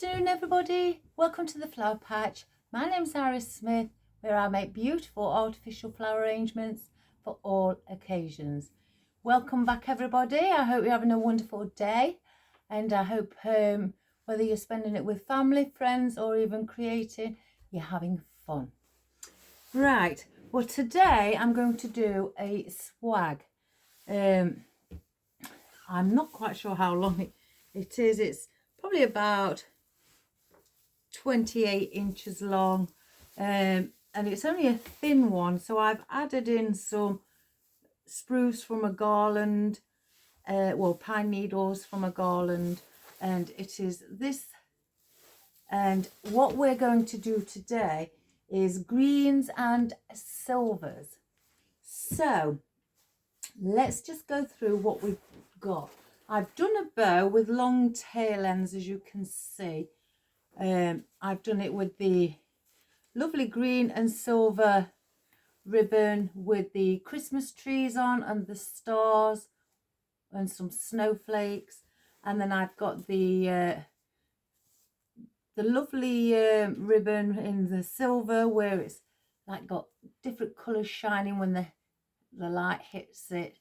afternoon, everybody. Welcome to the Flower Patch. My name's Iris Smith, where I make beautiful artificial flower arrangements for all occasions. Welcome back, everybody. I hope you're having a wonderful day, and I hope whether you're spending it with family, friends, or even creating, you're having fun. Right, well, today I'm going to do a swag. I'm not quite sure how long it is. It's probably about 28 inches long, and it's only a thin one, so I've added in some spruce from a garland, pine needles from a garland, and it is this. And what we're going to do today is greens and silvers. So let's just go through what we've got. I've done a bow with long tail ends, as you can see. I've done it with the lovely green and silver ribbon with the Christmas trees on and the stars and some snowflakes, and then I've got the lovely ribbon in the silver where it's like got different colours shining when the light hits it.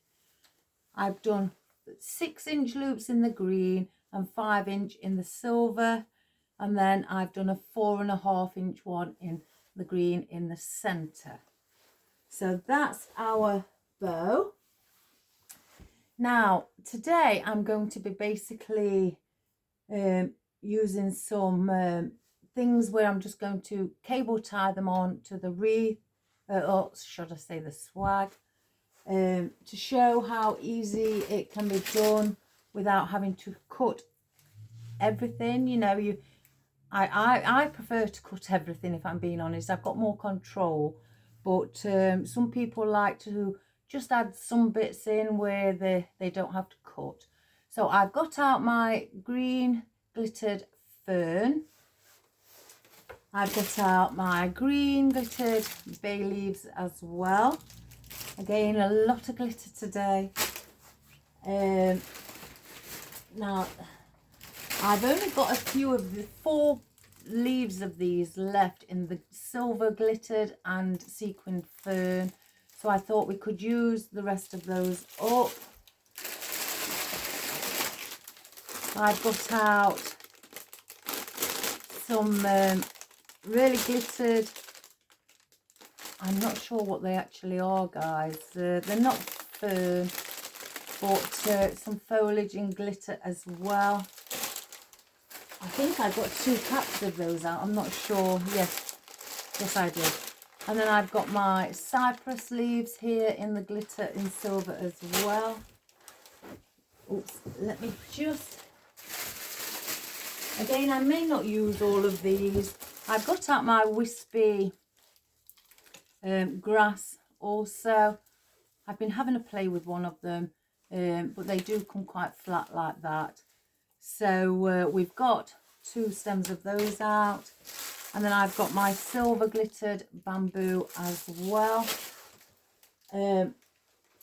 I've done 6-inch loops in the green and 5-inch in the silver, and then I've done a 4.5-inch one in the green in the center. So that's our bow. Now today I'm going to be basically using some things where I'm just going to cable tie them on to the wreath, or should I say the swag, to show how easy it can be done without having to cut everything. You know, I prefer to cut everything, if I'm being honest. I've got more control, but some people like to just add some bits in where they don't have to cut. So I've got out my green glittered fern. I've got out my green glittered bay leaves as well. Again, a lot of glitter today. Now, I've only got a few of the 4 leaves of these left in the silver glittered and sequined fern, so I thought we could use the rest of those up. I've got out some really glittered, I'm not sure what they actually are, guys. They're not fern, but some foliage and glitter as well. I think I got 2 packs of those out. I'm not sure. Yes I did. And then I've got my cypress leaves here in the glitter in silver as well. Oops, let me just, again, I may not use all of these. I've got out my wispy grass also. I've been having a play with one of them, but they do come quite flat like that. So we've got 2 stems of those out, and then I've got my silver glittered bamboo as well.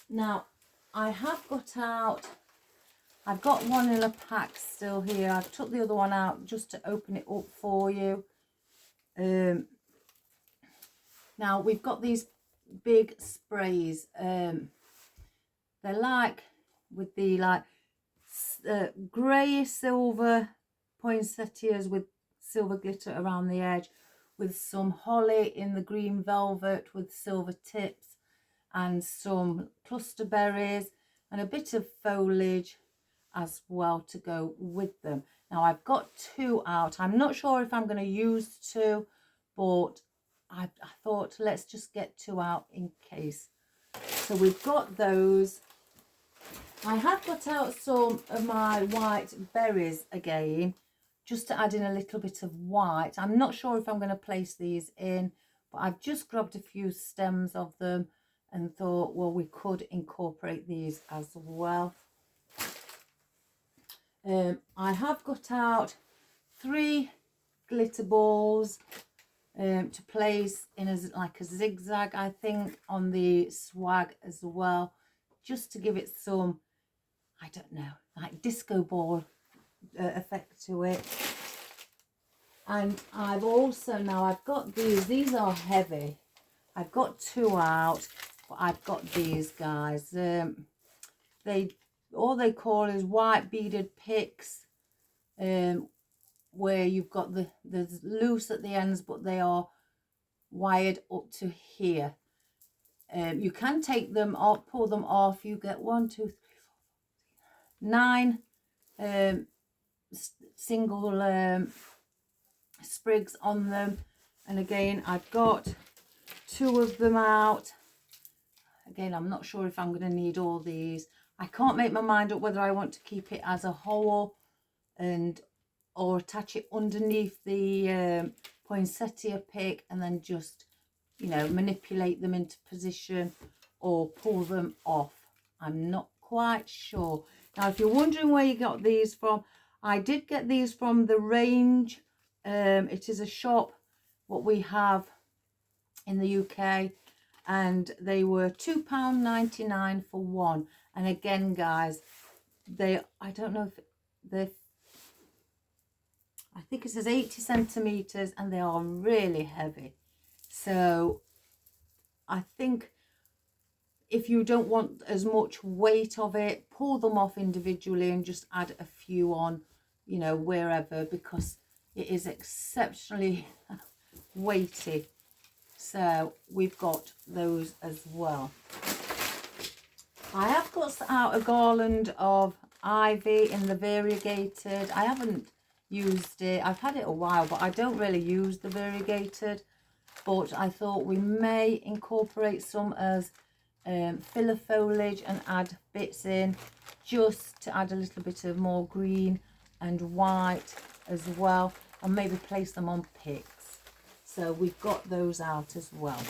Now I have got out, I've got one in a pack still here. I've took the other one out just to open it up for you. Now we've got these big sprays. They're like with the grey silver poinsettias with silver glitter around the edge, with some holly in the green velvet with silver tips, and some cluster berries and a bit of foliage as well to go with them. Now I've got 2 out. I'm not sure if I'm going to use 2, but I thought let's just get 2 out in case. So we've got those. I have got out some of my white berries again, just to add in a little bit of white. I'm not sure if I'm going to place these in, but I've just grabbed a few stems of them and thought, well, we could incorporate these as well. I have got out 3 glitter balls to place in as like a zigzag, I think, on the swag as well, just to give it some, I don't know, like disco ball effect to it. And I've also, now I've got these are heavy. I've got 2 out, but I've got these guys. All they call is white beaded picks, where you've got the loose at the ends, but they are wired up to here. You can take them off, pull them off. You get 1, 2, 3, 4, 9 single sprigs on them. And again, I've got 2 of them out. Again, I'm not sure if I'm going to need all these. I can't make my mind up whether I want to keep it as a whole or attach it underneath the poinsettia pick and then just, you know, manipulate them into position or pull them off. I'm not quite sure. Now, if you're wondering where you got these from, I did get these from The Range. It is a shop what we have in the UK, and they were £2.99 for one. And again, guys, I don't know if they're, I think it says 80 centimeters, and they are really heavy. So I think if you don't want as much weight of it, pull them off individually and just add a few on, you know, wherever, because it is exceptionally weighty. So we've got those as well. I have got out a garland of ivy in the variegated. I haven't used it. I've had it a while, but I don't really use the variegated. But I thought we may incorporate some as filler foliage and add bits in, just to add a little bit of more green and white as well, and maybe place them on picks. So we've got those out as well.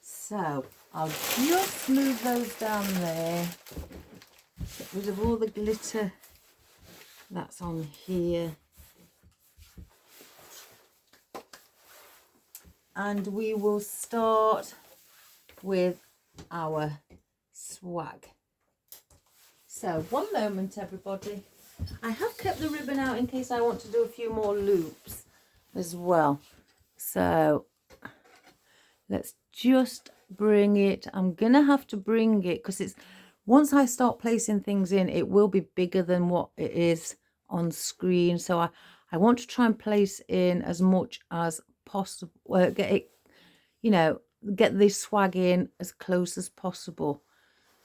So I'll just move those down there, get rid of all the glitter that's on here, and we will start with our swag. So one moment, everybody. I have kept the ribbon out in case I want to do a few more loops as well. So let's just bring it. I'm gonna have to bring it because it's, once I start placing things in, it will be bigger than what it is on screen. So I want to try and place in as much as possible, get it, you know, get this swag in as close as possible.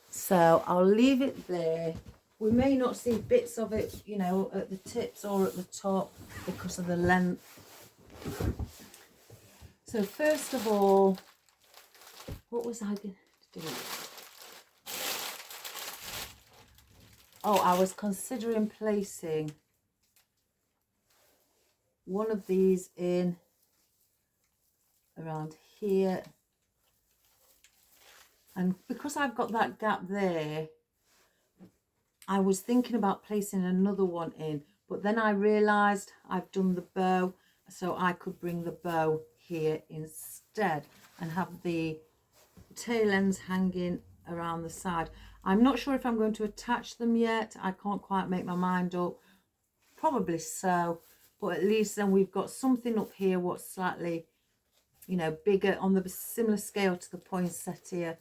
So I'll leave it there. We may not see bits of it, you know, at the tips or at the top because of the length. So first of all, what was I going to do? Oh, I was considering placing one of these in around here. And because I've got that gap there, I was thinking about placing another one in, but then I realised I've done the bow, so I could bring the bow here instead and have the tail ends hanging around the side. I'm not sure if I'm going to attach them yet. I can't quite make my mind up. Probably so, but at least then we've got something up here what's slightly, you know, bigger on the similar scale to the poinsettia,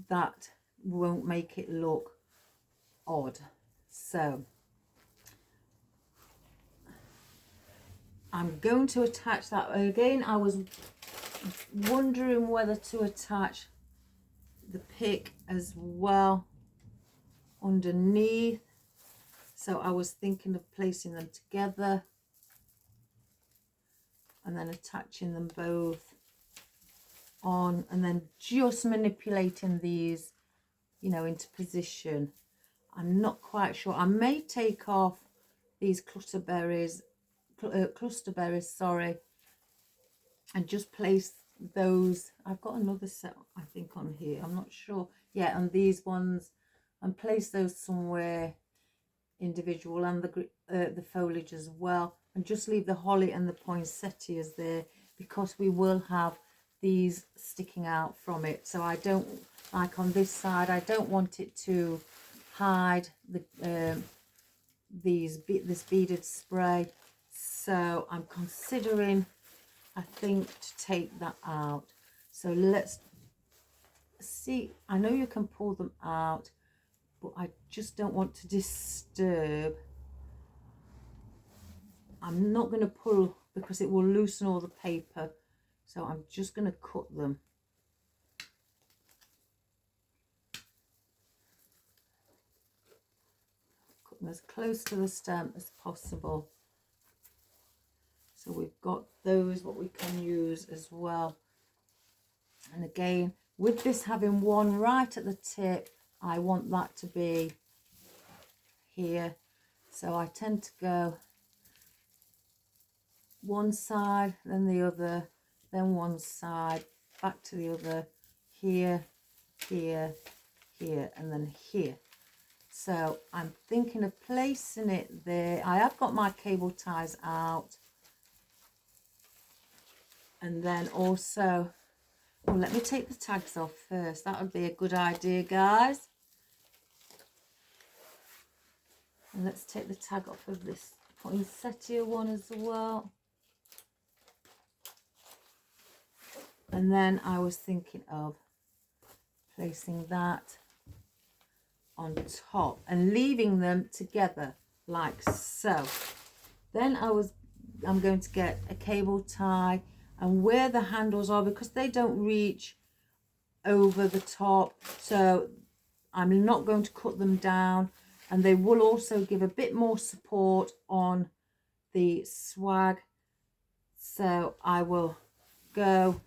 that won't make it look odd. So I'm going to attach that. Again, I was wondering whether to attach the pick as well underneath, so I was thinking of placing them together and then attaching them both on, and then just manipulating these, you know, into position. I'm not quite sure. I may take off these cluster berries, sorry, and just place those. I've got another set, I think, on here. I'm not sure. Yeah, and these ones, and place those somewhere individual, and the foliage as well, and just leave the holly and the poinsettias there because we will have these sticking out from it. So I don't, like on this side, I don't want it to hide the this beaded spray. So I'm considering, I think, to take that out. So let's see. I know you can pull them out, but I just don't want to disturb. I'm not going to pull because it will loosen all the paper. So I'm just going to cut them. Cut them as close to the stem as possible. So we've got those, what we can use as well. And again, with this having one right at the tip, I want that to be here. So I tend to go one side, then the other, then one side, back to the other, here, here, here, and then here. So I'm thinking of placing it there. I have got my cable ties out. And then also, well, let me take the tags off first. That would be a good idea, guys. And let's take the tag off of this poinsettia one as well. And then I was thinking of placing that on top and leaving them together like so. Then I'm going to get a cable tie and where the handles are, because they don't reach over the top, so I'm not going to cut them down, and they will also give a bit more support on the swag. So I will go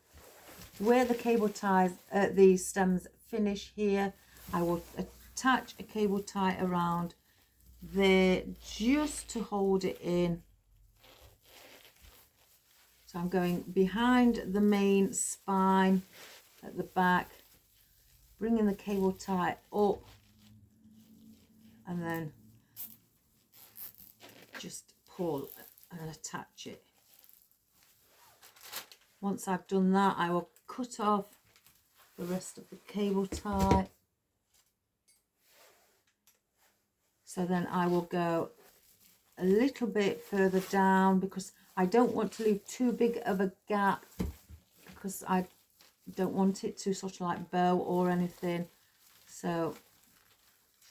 where the cable ties, the stems finish here. I will attach a cable tie around there just to hold it in. So I'm going behind the main spine at the back, bringing the cable tie up, and then just pull and attach it. Once I've done that, I will cut off the rest of the cable tie. So then I will go a little bit further down because I don't want to leave too big of a gap, because I don't want it to sort of like bow or anything. So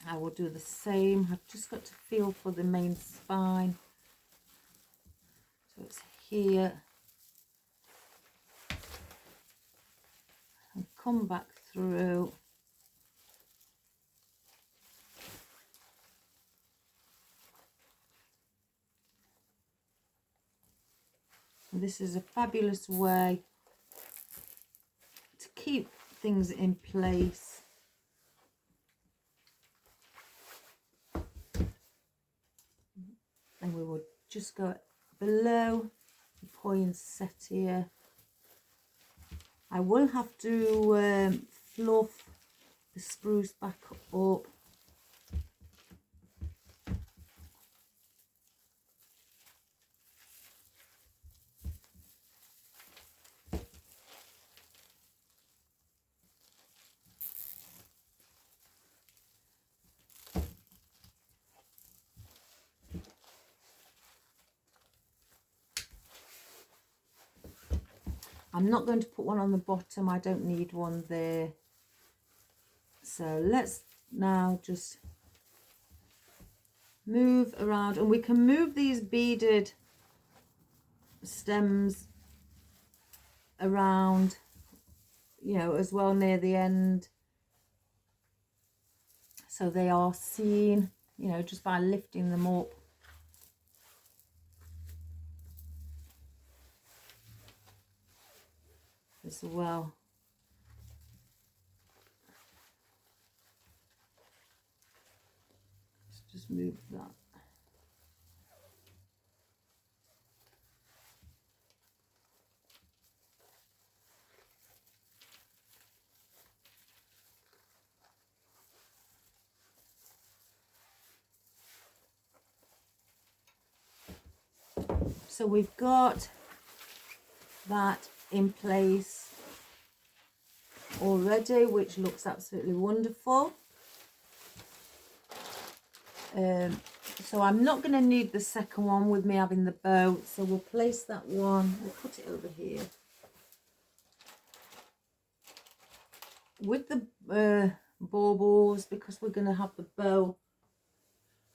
I will do the same. I've just got to feel for the main spine. So it's here. And come back through. And this is a fabulous way to keep things in place. And we will just go below the poinsettia. I will have to fluff the spruce back up. I'm not going to put one on the bottom. I don't need one there. So let's now just move around, and we can move these beaded stems around, you know, as well near the end, so they are seen, you know, just by lifting them up. As well. Let's just move that. So we've got that in place already, which looks absolutely wonderful. So I'm not going to need the second one with me having the bow. So we'll place that one. We'll put it over here. With the baubles, because we're going to have the bow,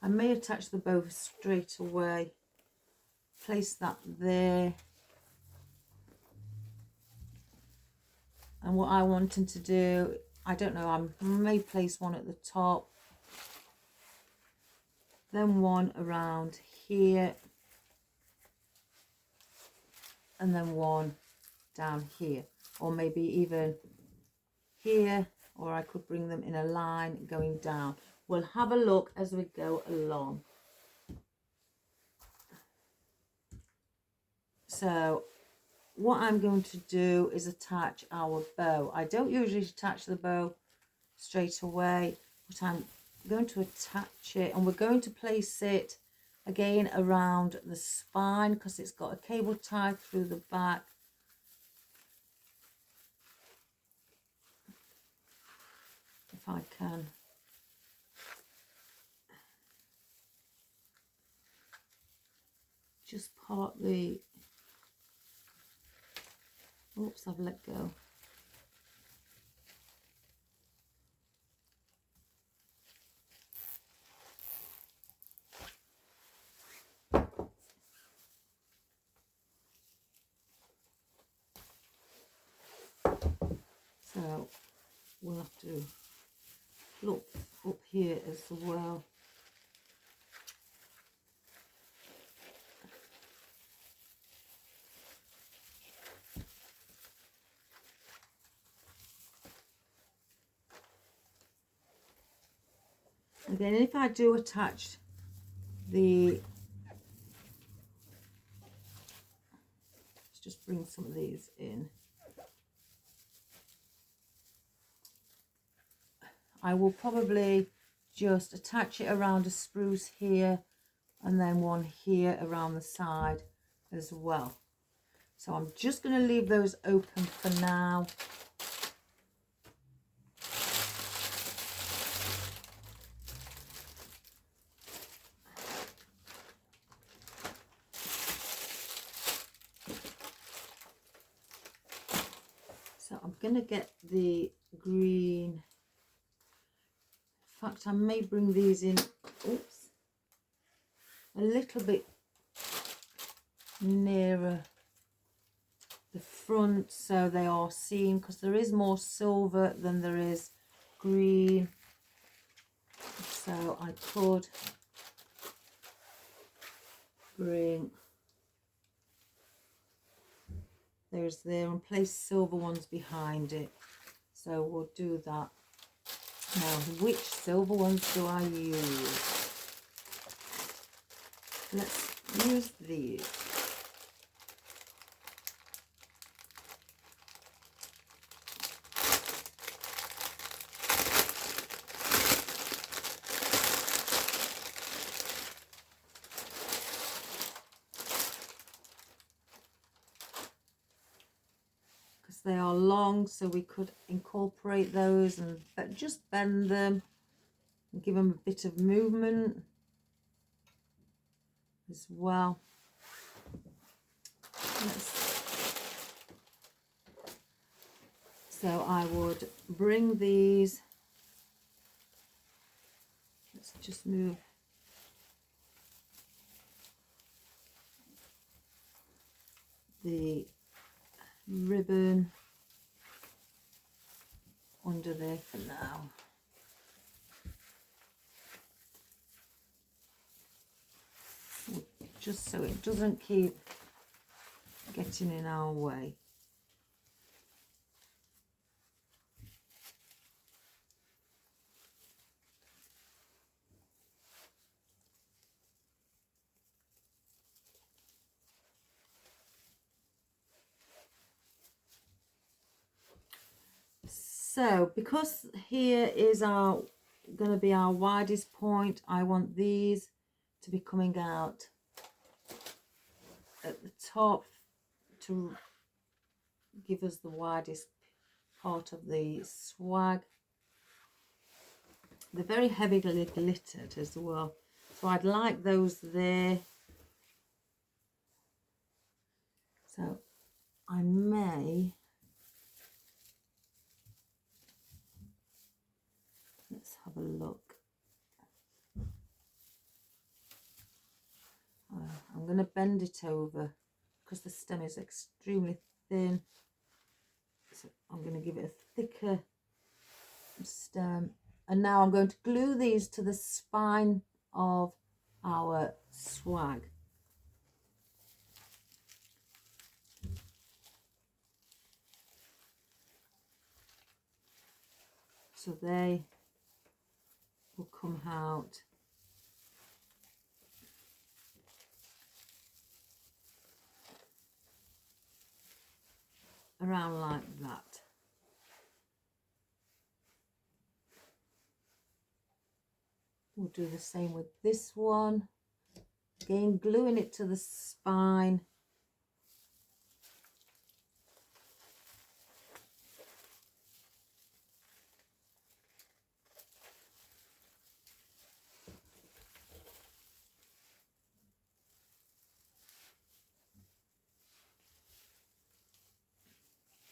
I may attach the bow straight away. Place that there. And what I wanted to do, I don't know, I may place one at the top. Then one around here. And then one down here. Or maybe even here. Or I could bring them in a line going down. We'll have a look as we go along. So what I'm going to do is attach our bow. I don't usually attach the bow straight away, but I'm going to attach it, and we're going to place it again around the spine because it's got a cable tied through the back. If I can just part the, oops, I've let go. So we'll have to look up here as well. Again, if I do attach the, let's just bring some of these in. I will probably just attach it around a spruce here and then one here around the side as well. So I'm just going to leave those open for now. So I'm going to get the green. In fact, I may bring these in, oops, a little bit nearer the front so they are seen, because there is more silver than there is green. So I could bring those there and place silver ones behind it. So we'll do that. Now, which silver ones do I use? Let's use these. Because they are long, so we could incorporate those and just bend them and give them a bit of movement as well. So I would bring these, let's just move the ribbon under there for now. Just so it doesn't keep getting in our way. So because here is our going to be our widest point, I want these to be coming out at the top to give us the widest part of the swag. They're very heavily glittered as well, So I'd like those there. So I may, let's have a look. I'm going to bend it over because the stem is extremely thin. So I'm going to give it a thicker stem. And now I'm going to glue these to the spine of our swag. So they will come out around like that. We'll do the same with this one. Again, gluing it to the spine.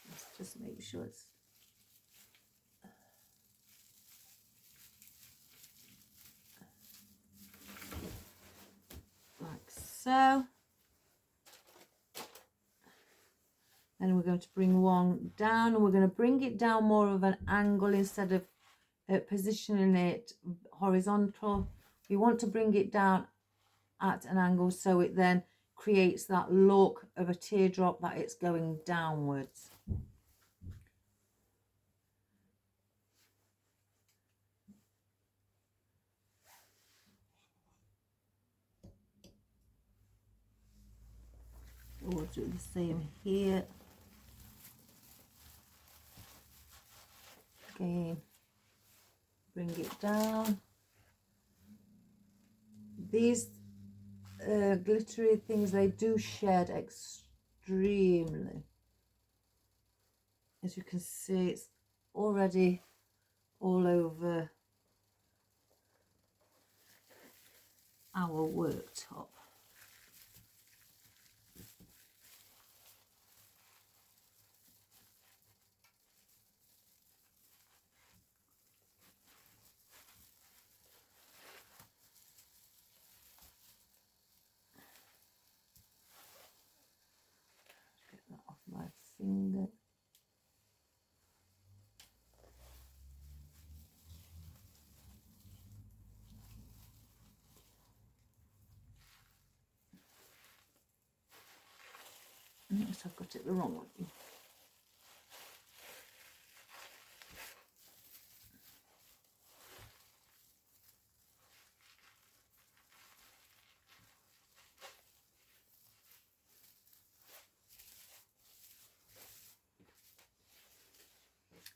Let's just make sure it's like so. And we're going to bring one down, and we're going to bring it down more of an angle instead of positioning it horizontal. We want to bring it down at an angle so it then creates that look of a teardrop, that it's going downwards. We'll do the same here. Again, bring it down. These glittery things, they do shed extremely. As you can see, it's already all over our worktop. Get that off my finger. Yes, I've got it the wrong way.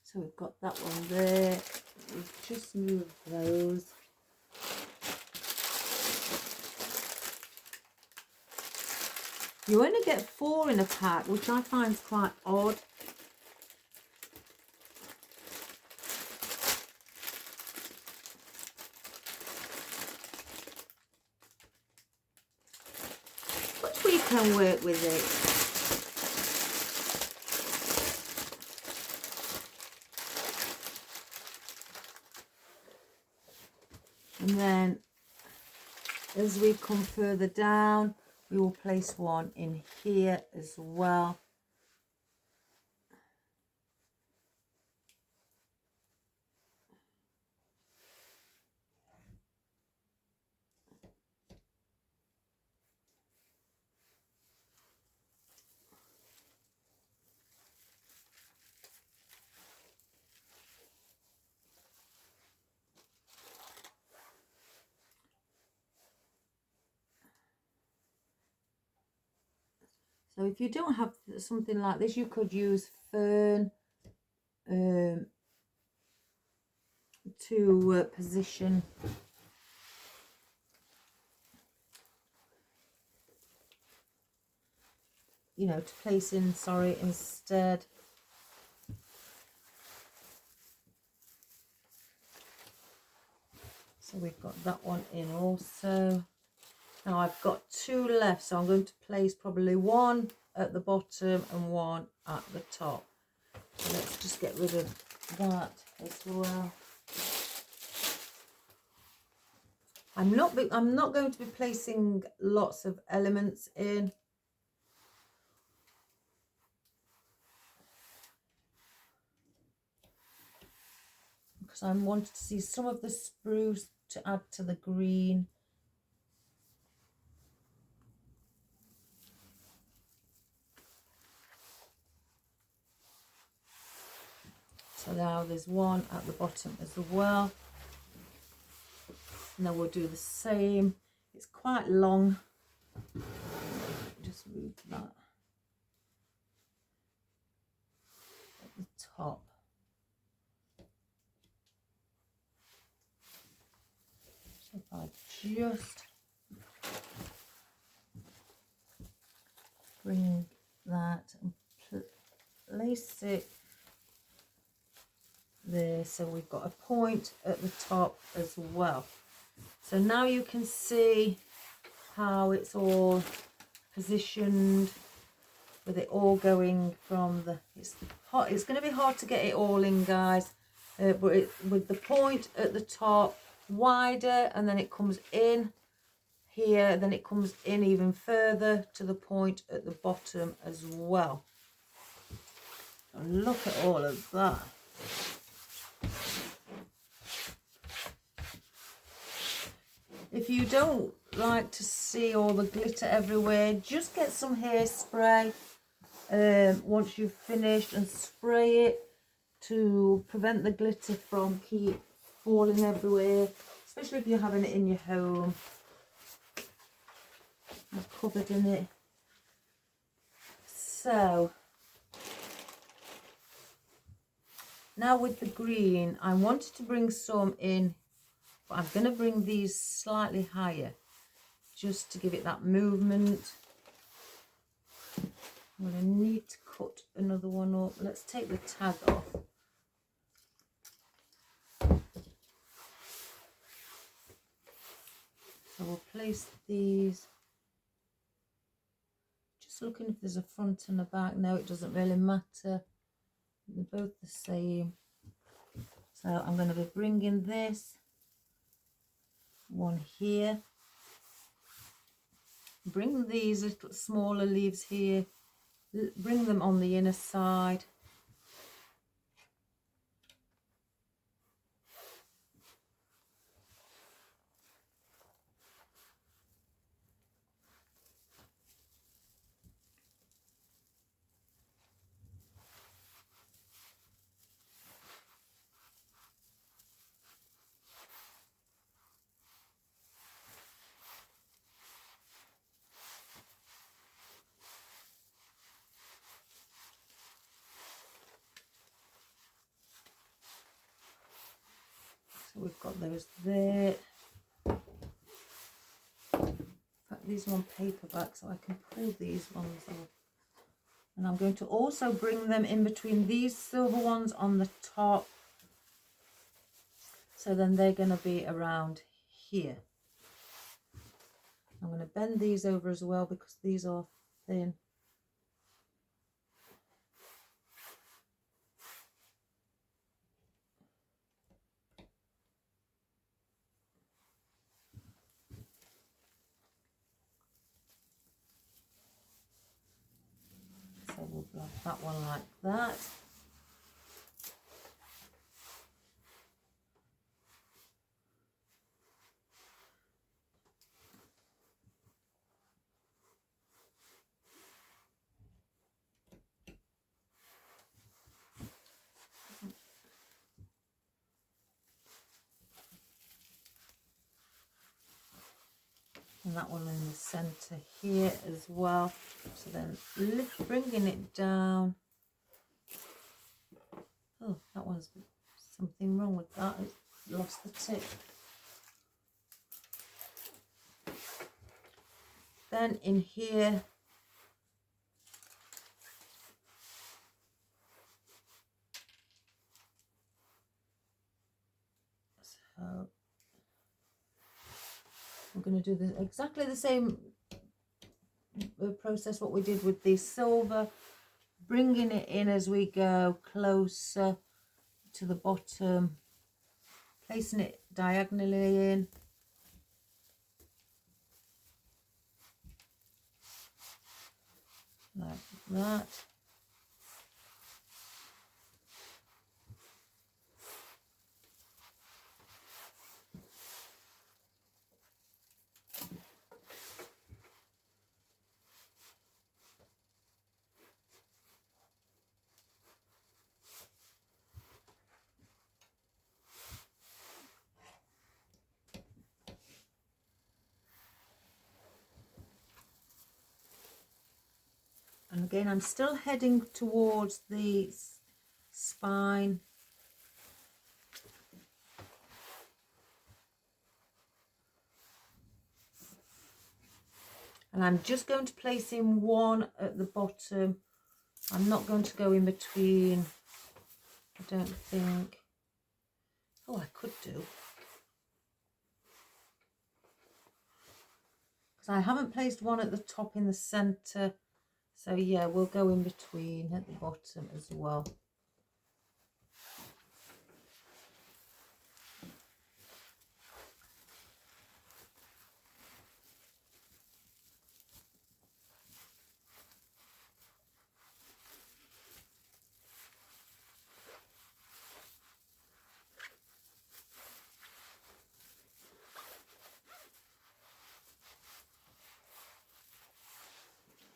So we've got that one there. We've just moved those. You only get 4 in a pack, which I find quite odd. But we can work with it. And then as we come further down, we will place one in here as well. So if you don't have something like this, you could use fern to position. You know, to place in, sorry, instead. So we've got that one in also. Now I've got 2 left, so I'm going to place probably 1 at the bottom and 1 at the top. So let's just get rid of that as well. I'm not going to be placing lots of elements in. Because I wanted to see some of the spruce to add to the green. So now there's 1 at the bottom as well. And then we'll do the same. It's quite long. Just move that at the top. So if I just bring that and place it there, so we've got a point at the top as well. So now you can see how it's all positioned, with it all going from the, it's going to be hard to get it all in, guys, but with the point at the top wider, and then it comes in here, then it comes in even further to the point at the bottom as well. And look at all of that. If you don't like to see all the glitter everywhere, just get some hairspray once you've finished and spray it to prevent the glitter from keep falling everywhere, especially if you're having it in your home. I'm covered in it. So now with the green, I wanted to bring some in, but I'm going to bring these slightly higher just to give it that movement. I'm going to need to cut another one up. Let's take the tag off. So we'll place these. Just looking if there's a front and a back. No, it doesn't really matter. They're both the same. So I'm going to be bringing this one here. Bring these little smaller leaves here. Bring them on the inner side. So we've got those there. Put these on paperback so I can pull these ones off. And I'm going to also bring them in between these silver ones on the top. So then they're going to be around here. I'm going to bend these over as well because these are thin. So we'll block that one like that. And that one in the center here as well. So then bringing it down. Oh, that one's something wrong with that. It's lost the tip. Then in here, so We're going to do exactly the same process what we did with the silver, bringing it in as we go closer to the bottom, placing it diagonally in. Like that. And again, I'm still heading towards the spine. And I'm just going to place in one at the bottom. I'm not going to go in between, I don't think. Oh, I could do. Because I haven't placed one at the top in the centre. So yeah, we'll go in between at the bottom as well.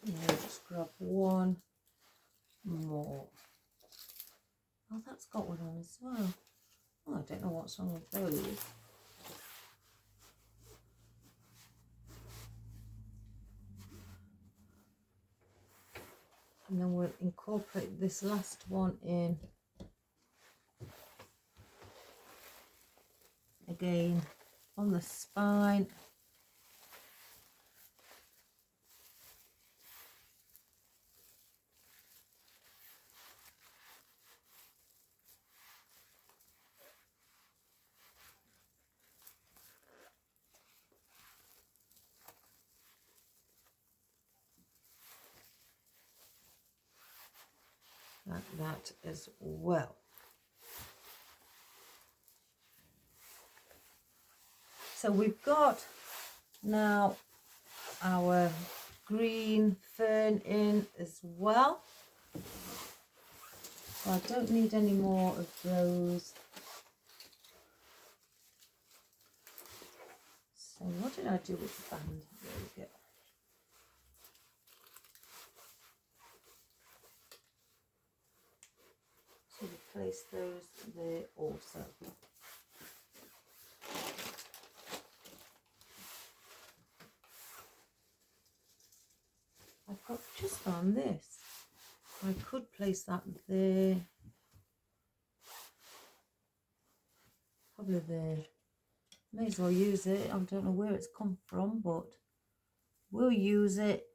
Yeah, just grab one more. Oh, that's got one on as well. Oh, I don't know what's wrong with those. And then we'll incorporate this last one in. Again, on the spine. Like that as well. So we've got now our green fern in as well. So I don't need any more of those. So what did I do with the band? There we go. So we place those there also. I've got just found this. I could place that there. Probably there. May as well use it. I don't know where it's come from, but we'll use it.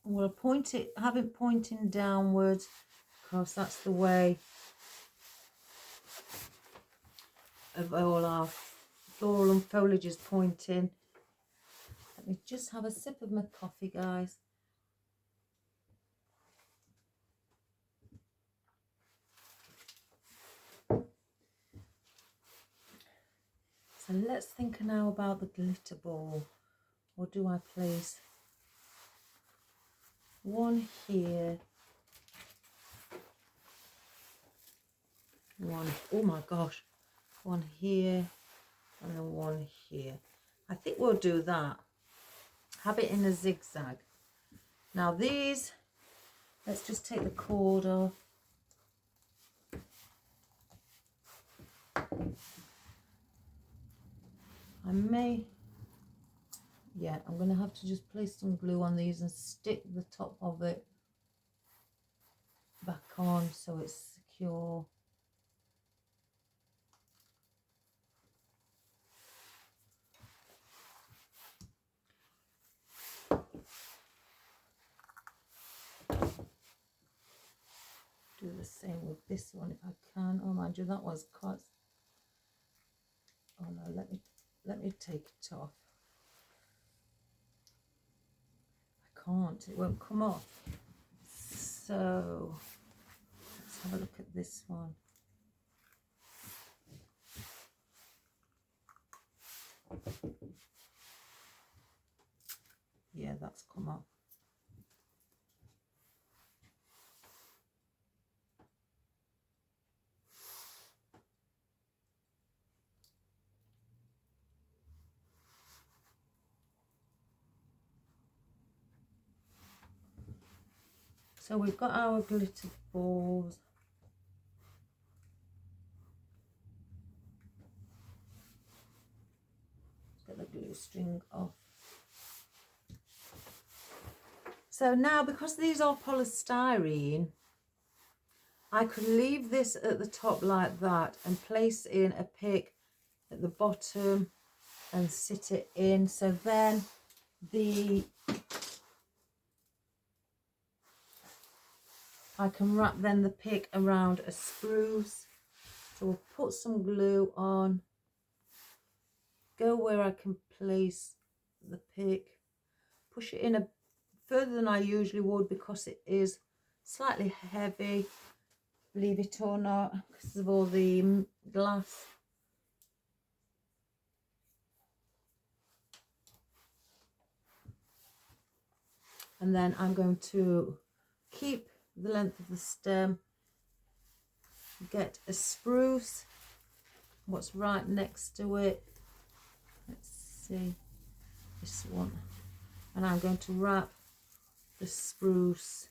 We'll point it, have it pointing downwards, because that's the way of all our floral and foliage is pointing. Let me just have a sip of my coffee, guys. So let's think now about the glitter ball. Or do I place one here? One, oh my gosh, one here and then one here. I think we'll do that. Have it in a zigzag. Now these, let's just take the cord off. I may, yeah, I'm going to have to just place some glue on these and stick the top of it back on so it's secure. Do the same with this one if I can. Oh, mind you, that was quite. Oh no, let me take it off. can't, it won't come off. So let's have a look at this one. Yeah, that's come off. So we've got our glitter balls. Let's get the glue string off. So now, because these are polystyrene, I could leave this at the top like that and place in a pick at the bottom and sit it in. So then I can wrap then the pick around a spruce. So we'll put some glue on, go where I can place the pick, push it in a further than I usually would because it is slightly heavy, believe it or not, because of all the glass. And then I'm going to keep the length of the stem, get a spruce, what's right next to it, let's see, this one, and I'm going to wrap the spruce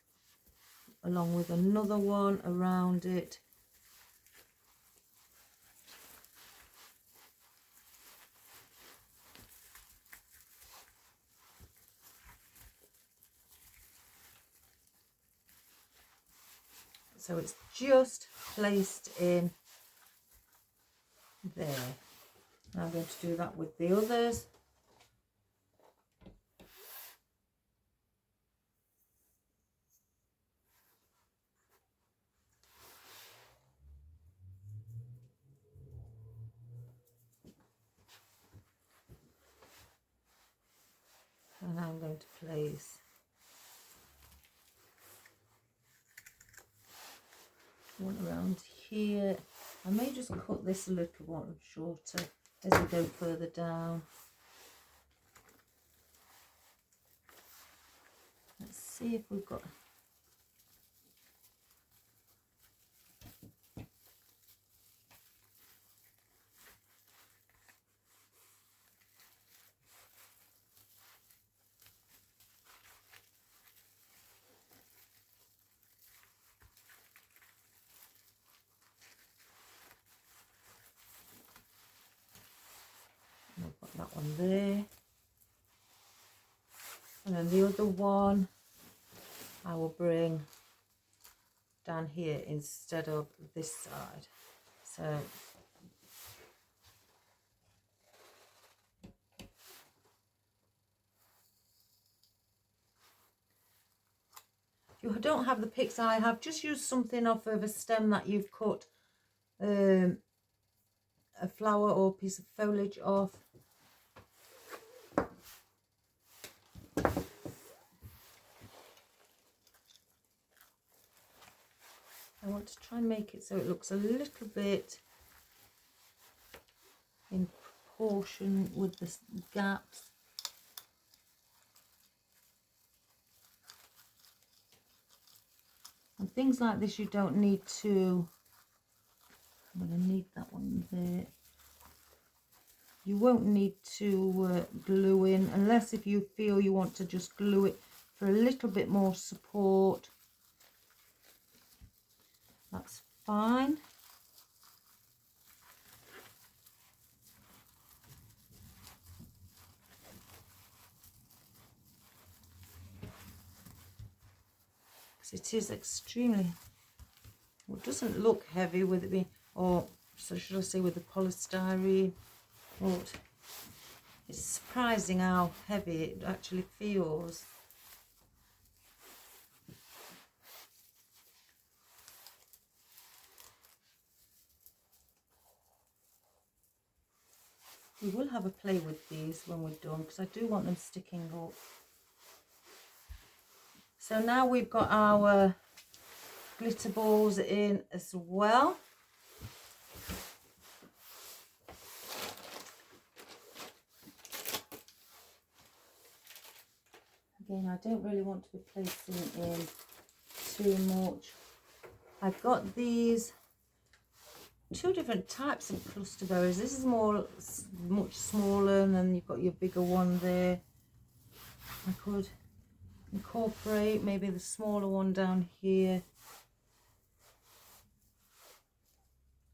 along with another one around it. So it's just placed in there. And I'm going to do that with the others. And I'm going to place one around here. I may just cut this a little one shorter as we go further down. Let's see if we've got... I've got that one there. And then the other one I will bring down here instead of this side. So if you don't have the picks I have, just use something off of a stem that you've cut a flower or piece of foliage off. I want to try and make it so it looks a little bit in proportion with the gaps. And things like this you don't need to, I'm going to need that one there. You won't need to glue in unless if you feel you want to just glue it for a little bit more support. That's fine. Because it is extremely, well, it doesn't look heavy with it being, or so should I say with the polystyrene, but it's surprising how heavy it actually feels. We will have a play with these when we're done because I do want them sticking up. So now we've got our glitter balls in as well. Again, I don't really want to be placing in too much. I've got these two different types of cluster berries. This is much smaller, and then you've got your bigger one there. I could incorporate maybe the smaller one down here.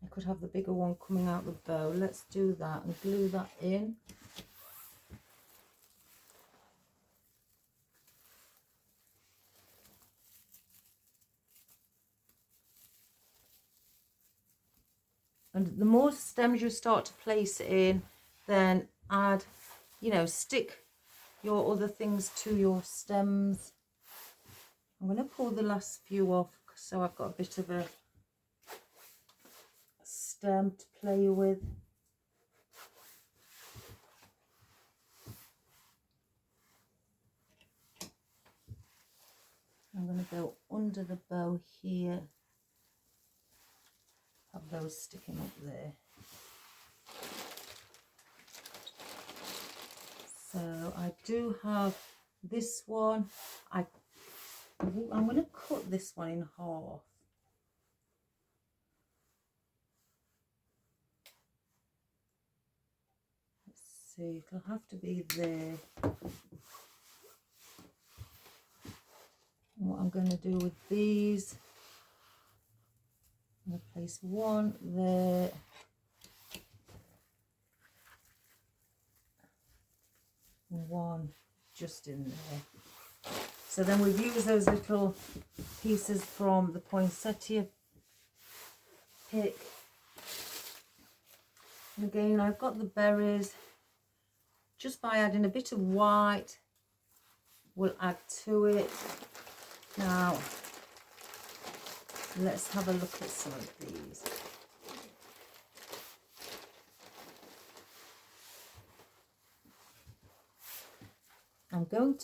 I could have the bigger one coming out the bow. Let's do that and glue that in. And the more stems you start to place in, then add, you know, stick your other things to your stems. I'm going to pull the last few off so I've got a bit of a stem to play with. I'm going to go under the bow here. Have those sticking up there. So I do have this one. I'm going to cut this one in half. Let's see, it'll have to be there. And what I'm going to do with these, I'm going to place one there. One just in there. So then we've used those little pieces from the poinsettia pick. And again, I've got the berries. Just by adding a bit of white, we'll add to it. Now, let's have a look at some of these.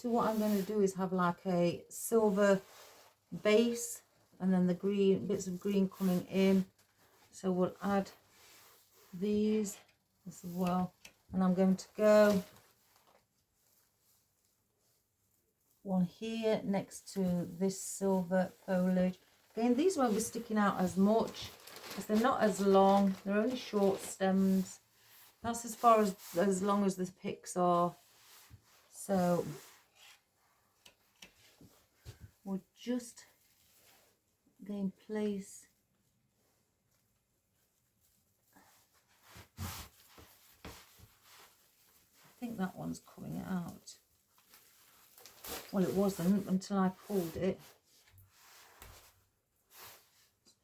What I'm going to do is have like a silver base, and then the green, bits of green coming in. So we'll add these as well. And I'm going to go one here next to this silver foliage. Again, these won't be sticking out as much because they're not as long. They're only short stems. That's as far as long as the picks are. So we'll just again place I think that one's coming out. Well, it wasn't until I pulled it.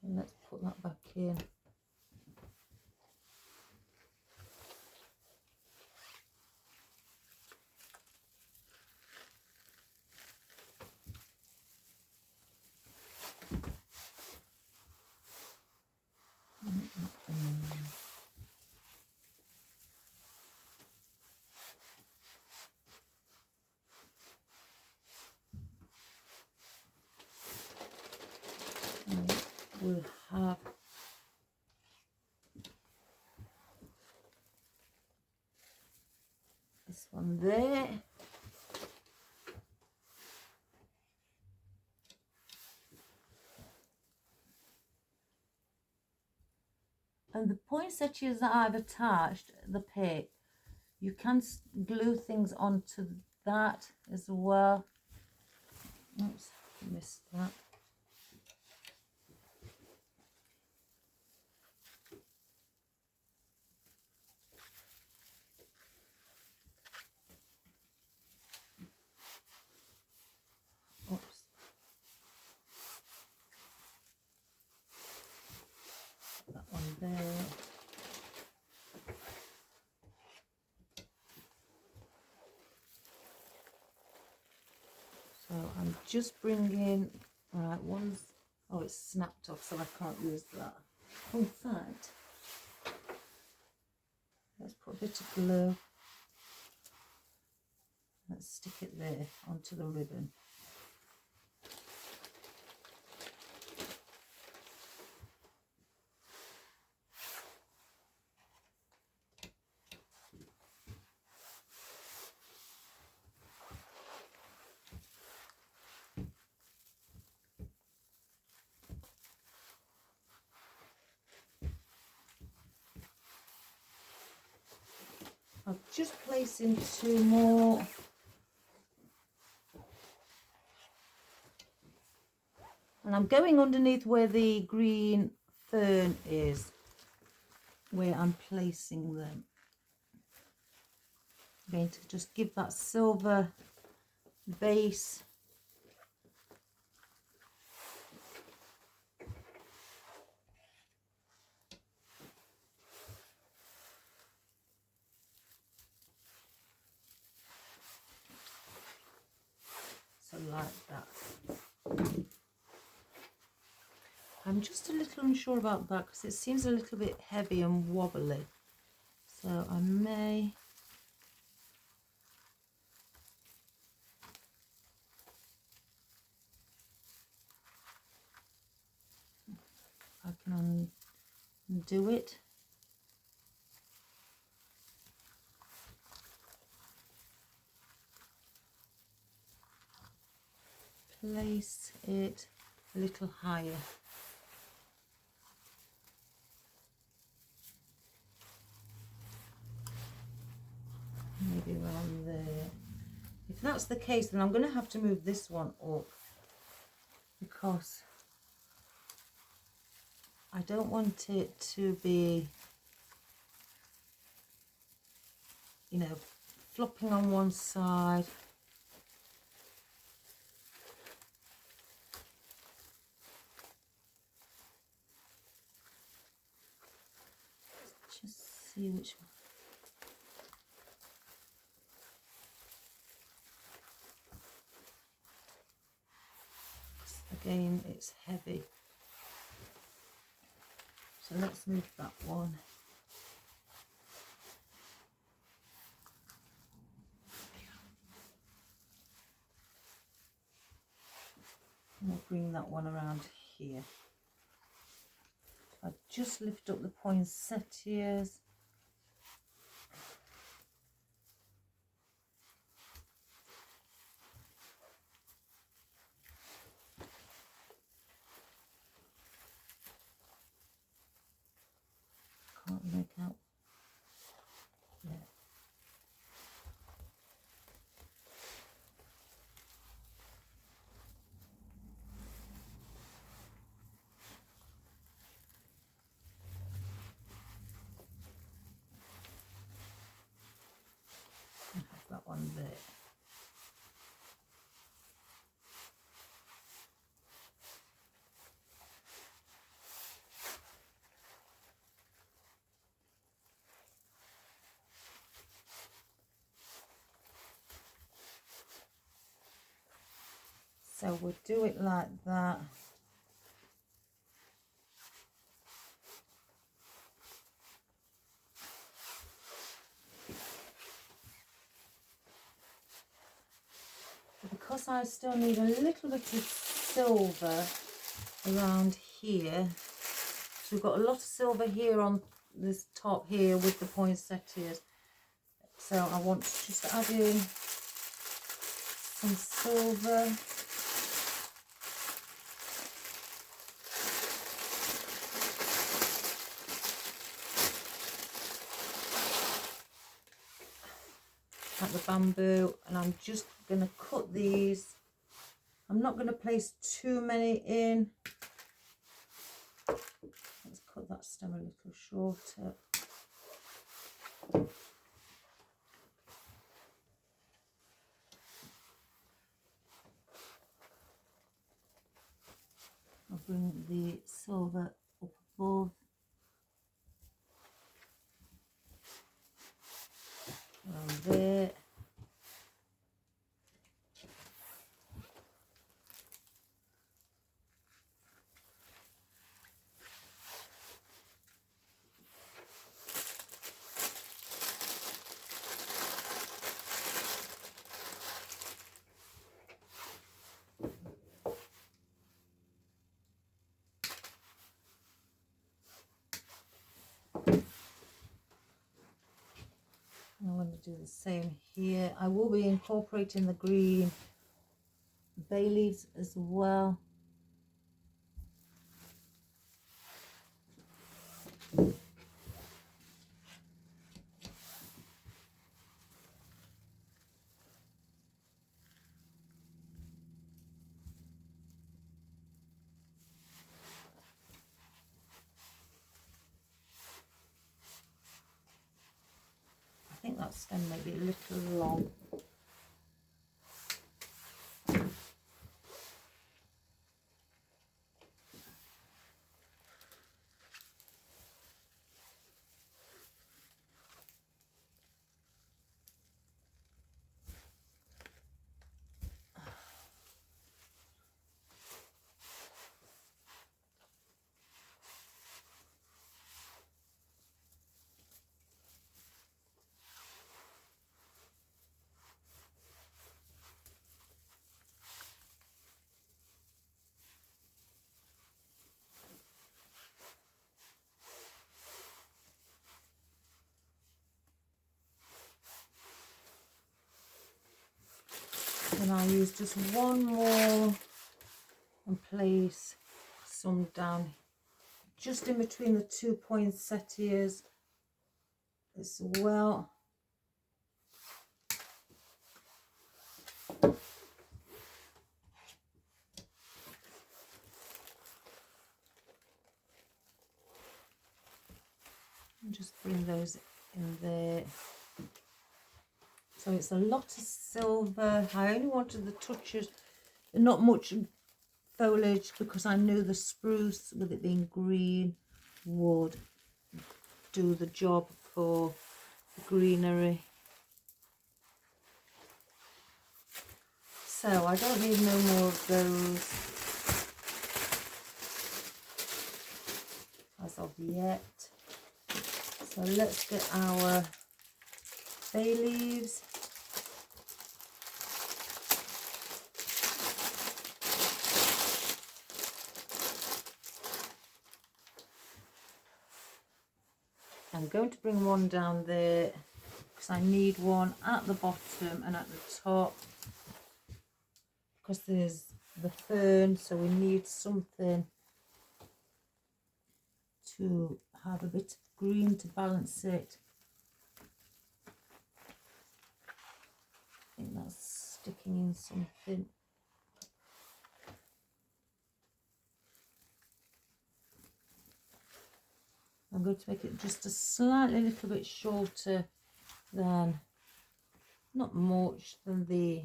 So let's put that back in. We'll have this one there. And the poinsettias that I've attached, the pick, you can glue things onto that as well. Oops, missed that. Oops. That one there. So I'm just bringing, right, one's, oh, it's snapped off, so I can't use that. In fact, let's put a bit of glue. Let's stick it there onto the ribbon. just placing 2 more. And I'm going underneath where the green fern is, where I'm placing them. I'm going to just give that silver base. So like that. I'm just a little unsure about that because it seems a little bit heavy and wobbly. So I may... I can undo it. Place it a little higher. Maybe around there. If that's the case, then I'm going to have to move this one up because I don't want it to be, you know, flopping on one side. Just see which one. Again, it's heavy. So let's move that one. And we'll bring that one around here. I just lift up the poinsettias. Can't make out. Yeah. I have that one there. So we'll do it like that. Because I still need a little bit of silver around here, so we've got a lot of silver here on this top here with the poinsettias, so I want to just add in some silver. At the bamboo, and I'm just going to cut these. I'm not going to place too many in. Let's cut that stem a little shorter. I'll bring the silver up above. Around there. I'm going to do the same here. I will be incorporating the green bay leaves as well. that stem may be a little long. And I'll use just one more and place some down just in between the 2 poinsettias as well. And just bring those in there. So it's a lot of silver. I only wanted the touches, not much foliage, because I knew the spruce, with it being green, would do the job for the greenery. So I don't need no more of those as of yet. So let's get our bay leaves. I'm going to bring one down there because I need one at the bottom and at the top, because there's the fern, so we need something to have a bit of green to balance it. I think that's sticking in something. I'm going to make it just a slightly little bit shorter than, not much, than the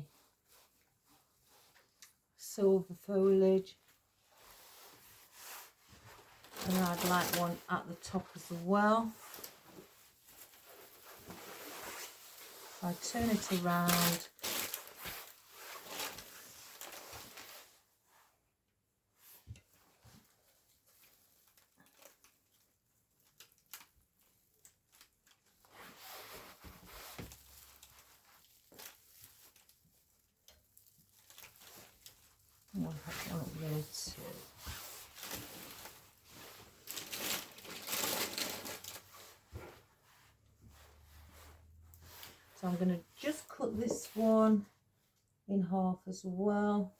silver foliage. And I'd like one at the top as well. I turn it around. I'll have one up there too. So I'm going to just cut this one in half as well.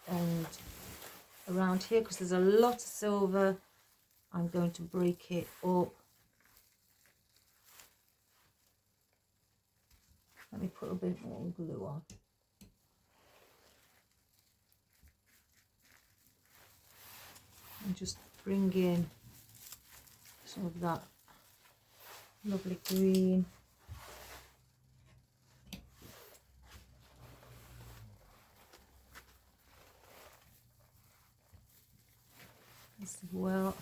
And around here, because there's a lot of silver, I'm going to break it up. Let me put a bit more glue on. And just bring in some of that lovely green. As well.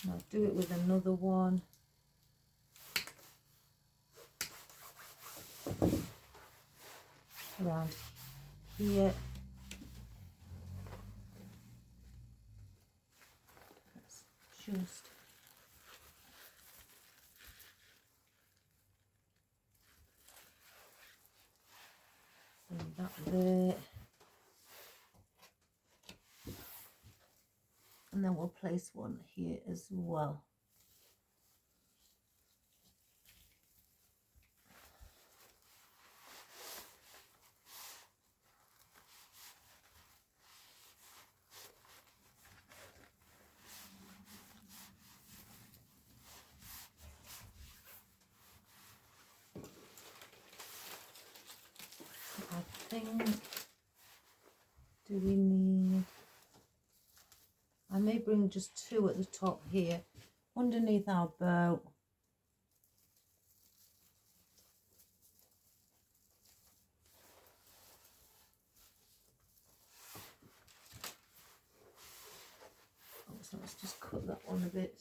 And I'll do it with another one. Around here. Let's just bring that there. And then we'll place one here as well. I think do we need? I may bring just 2 at the top here, underneath our bow. Oh, so let's just cut that one a bit.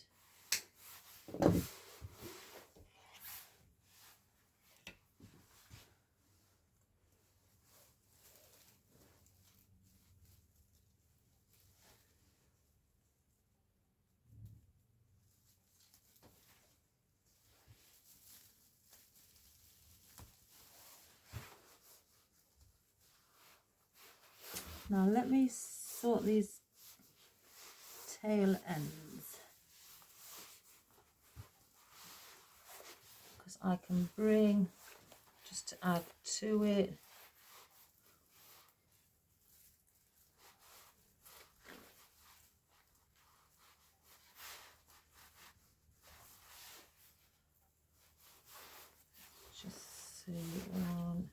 Now let me sort these tail ends, because I can bring, just to add to it, just see one.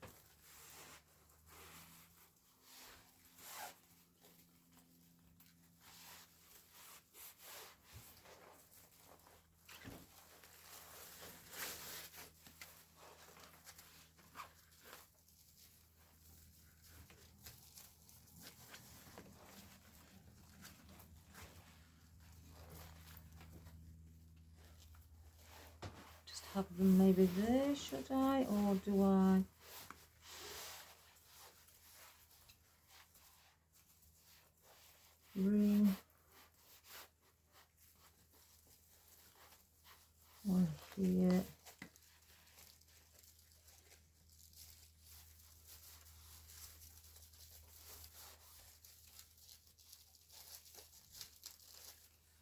Have them maybe there, should I, or do I? Bring one here.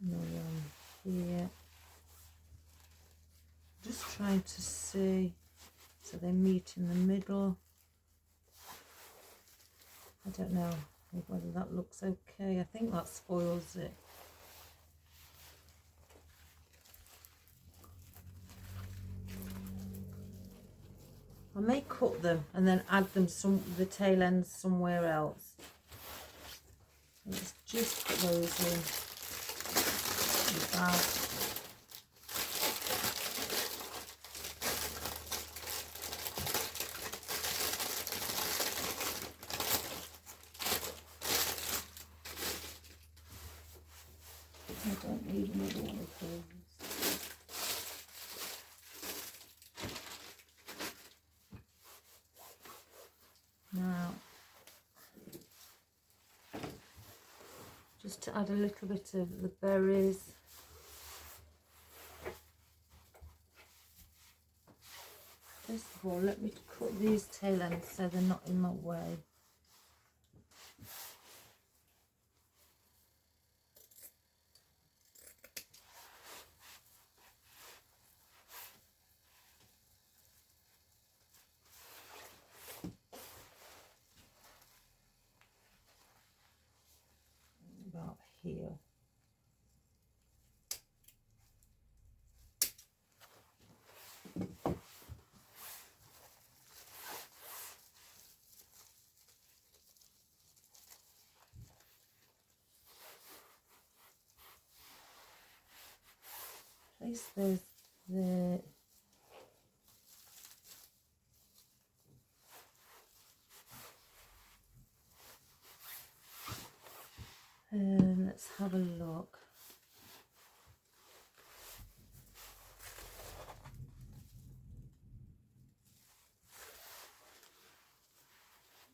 Another one here. Just trying to see so they meet in the middle. I don't know whether that looks okay. I think that spoils it. I may cut them and then add them the tail ends somewhere else. Let's just put those in the bag. I don't need another one of those. Now, just to add a little bit of the berries. First of all, let me cut these tail ends so they're not in my way. About here. Place those there. Let's have a look.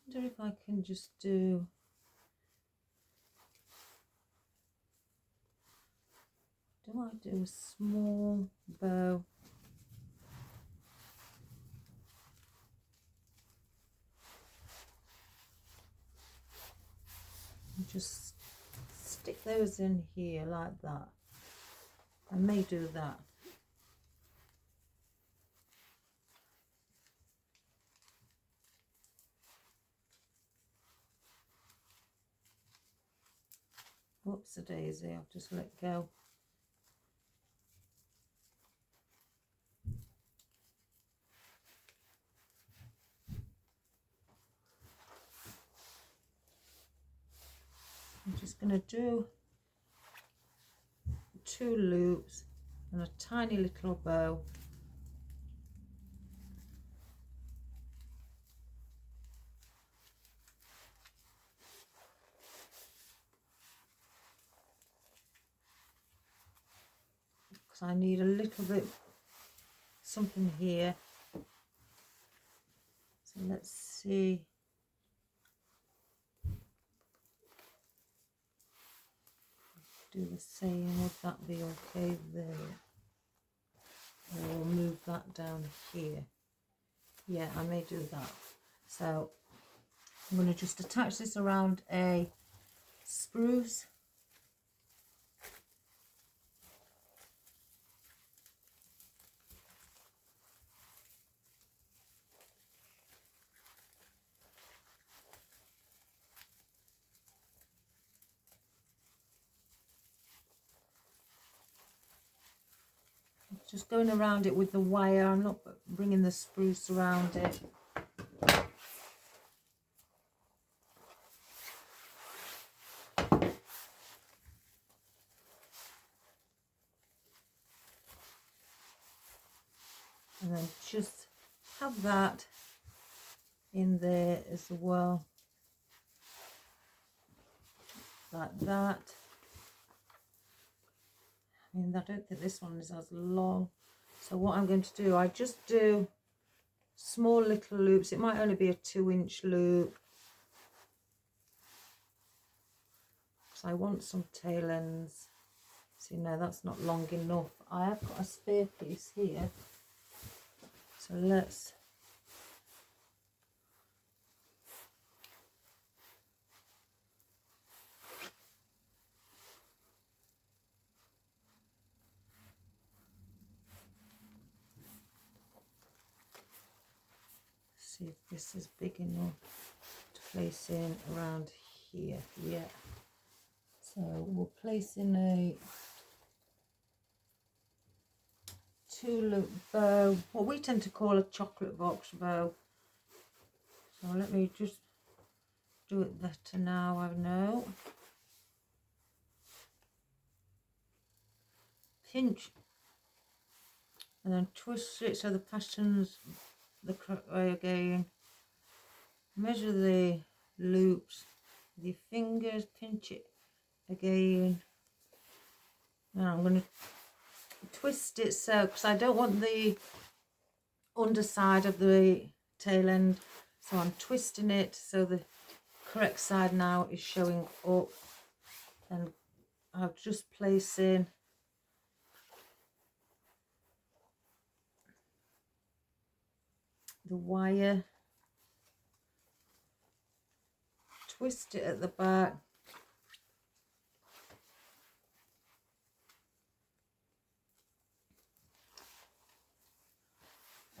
I wonder if I can just do I do a small bow? And just stick those in here like that. I may do that. Whoops a daisy, I've just let go. just going to do 2 loops and a tiny little bow. Because I need a little bit something here. So let's see. Do the same. Would that be okay there? Or move that down here. Yeah, I may do that. So I'm going to just attach this around a spruce. Just going around it with the wire. I'm not bringing the spruce around it. And then just have that in there as well. Like that. I mean, I don't think this one is as long. So what I'm going to do, I just do small little loops. It might only be a 2-inch loop. So I want some tail ends. See, no, that's not long enough. I have got a spare piece here. So let's see if this is big enough to place in around here. Yeah. So we'll place in a 2-loop bow, what we tend to call a chocolate box bow. So let me just do it better now, I know. Pinch and then twist it so the pattern's the correct way again. Measure the loops with your fingers, pinch it again. Now I'm going to twist it so, because I don't want the underside of the tail end, so I'm twisting it so the correct side now is showing up, and I'll just place in the wire, twist it at the back,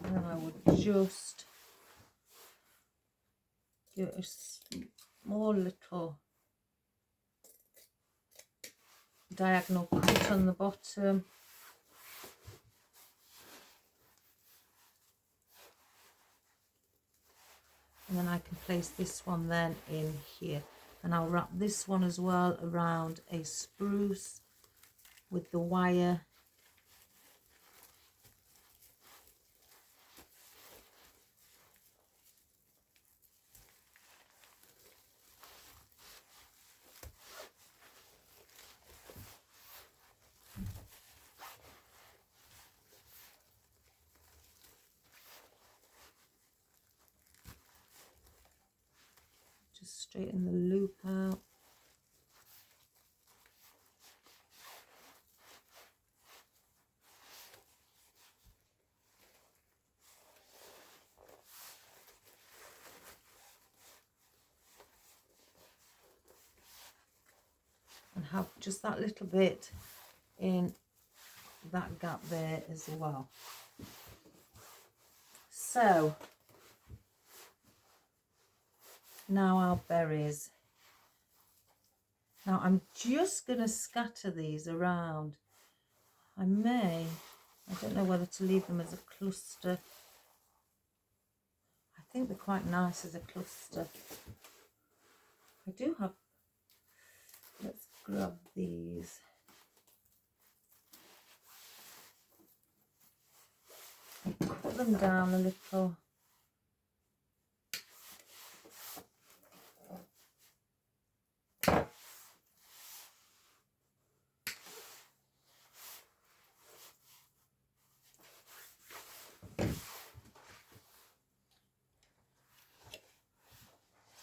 and then I would just give it a small little diagonal cut on the bottom. And then I can place this one then in here. And I'll wrap this one as well around a spruce with the wire. Just straighten the loop out. And have just that little bit in that gap there as well. So now our berries. Now I'm just going to scatter these around. I don't know whether to leave them as a cluster. I think they're quite nice as a cluster. I do have Let's grab these. Cut them down a little.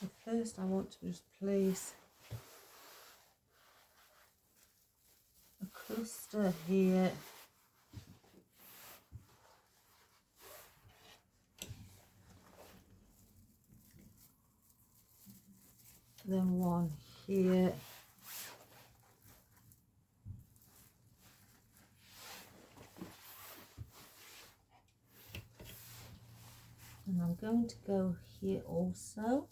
So first I want to just place a cluster here. Then one here. And I'm going to go here also.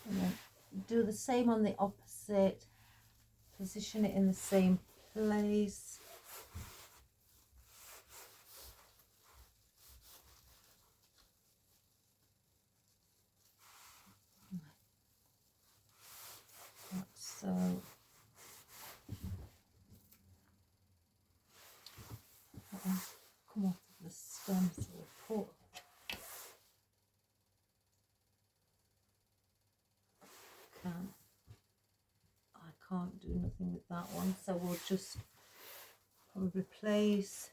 And then do the same on the opposite. Position it in the same place. So that one's come off of the stem, so we'll put I can't do nothing with that one, so we'll just probably place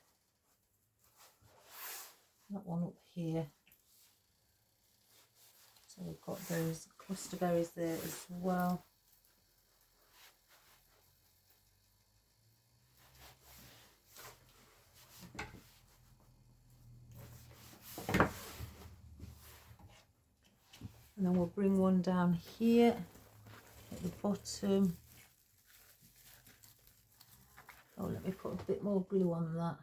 that one up here. So we've got those cluster berries there as well. And then we'll bring one down here at the bottom. Oh, let me put a bit more glue on that.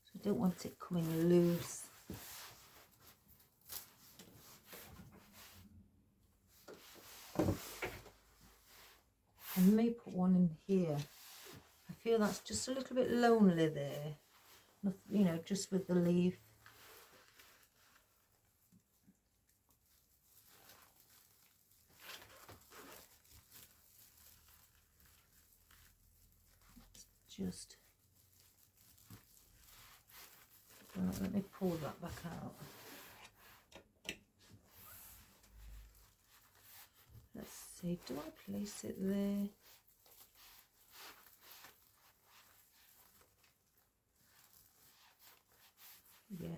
So I don't want it coming loose. I may put one in here. I feel that's just a little bit lonely there. You know, just with the leaf. Just let me pull that back out. Let's see, do I place it there? Yeah.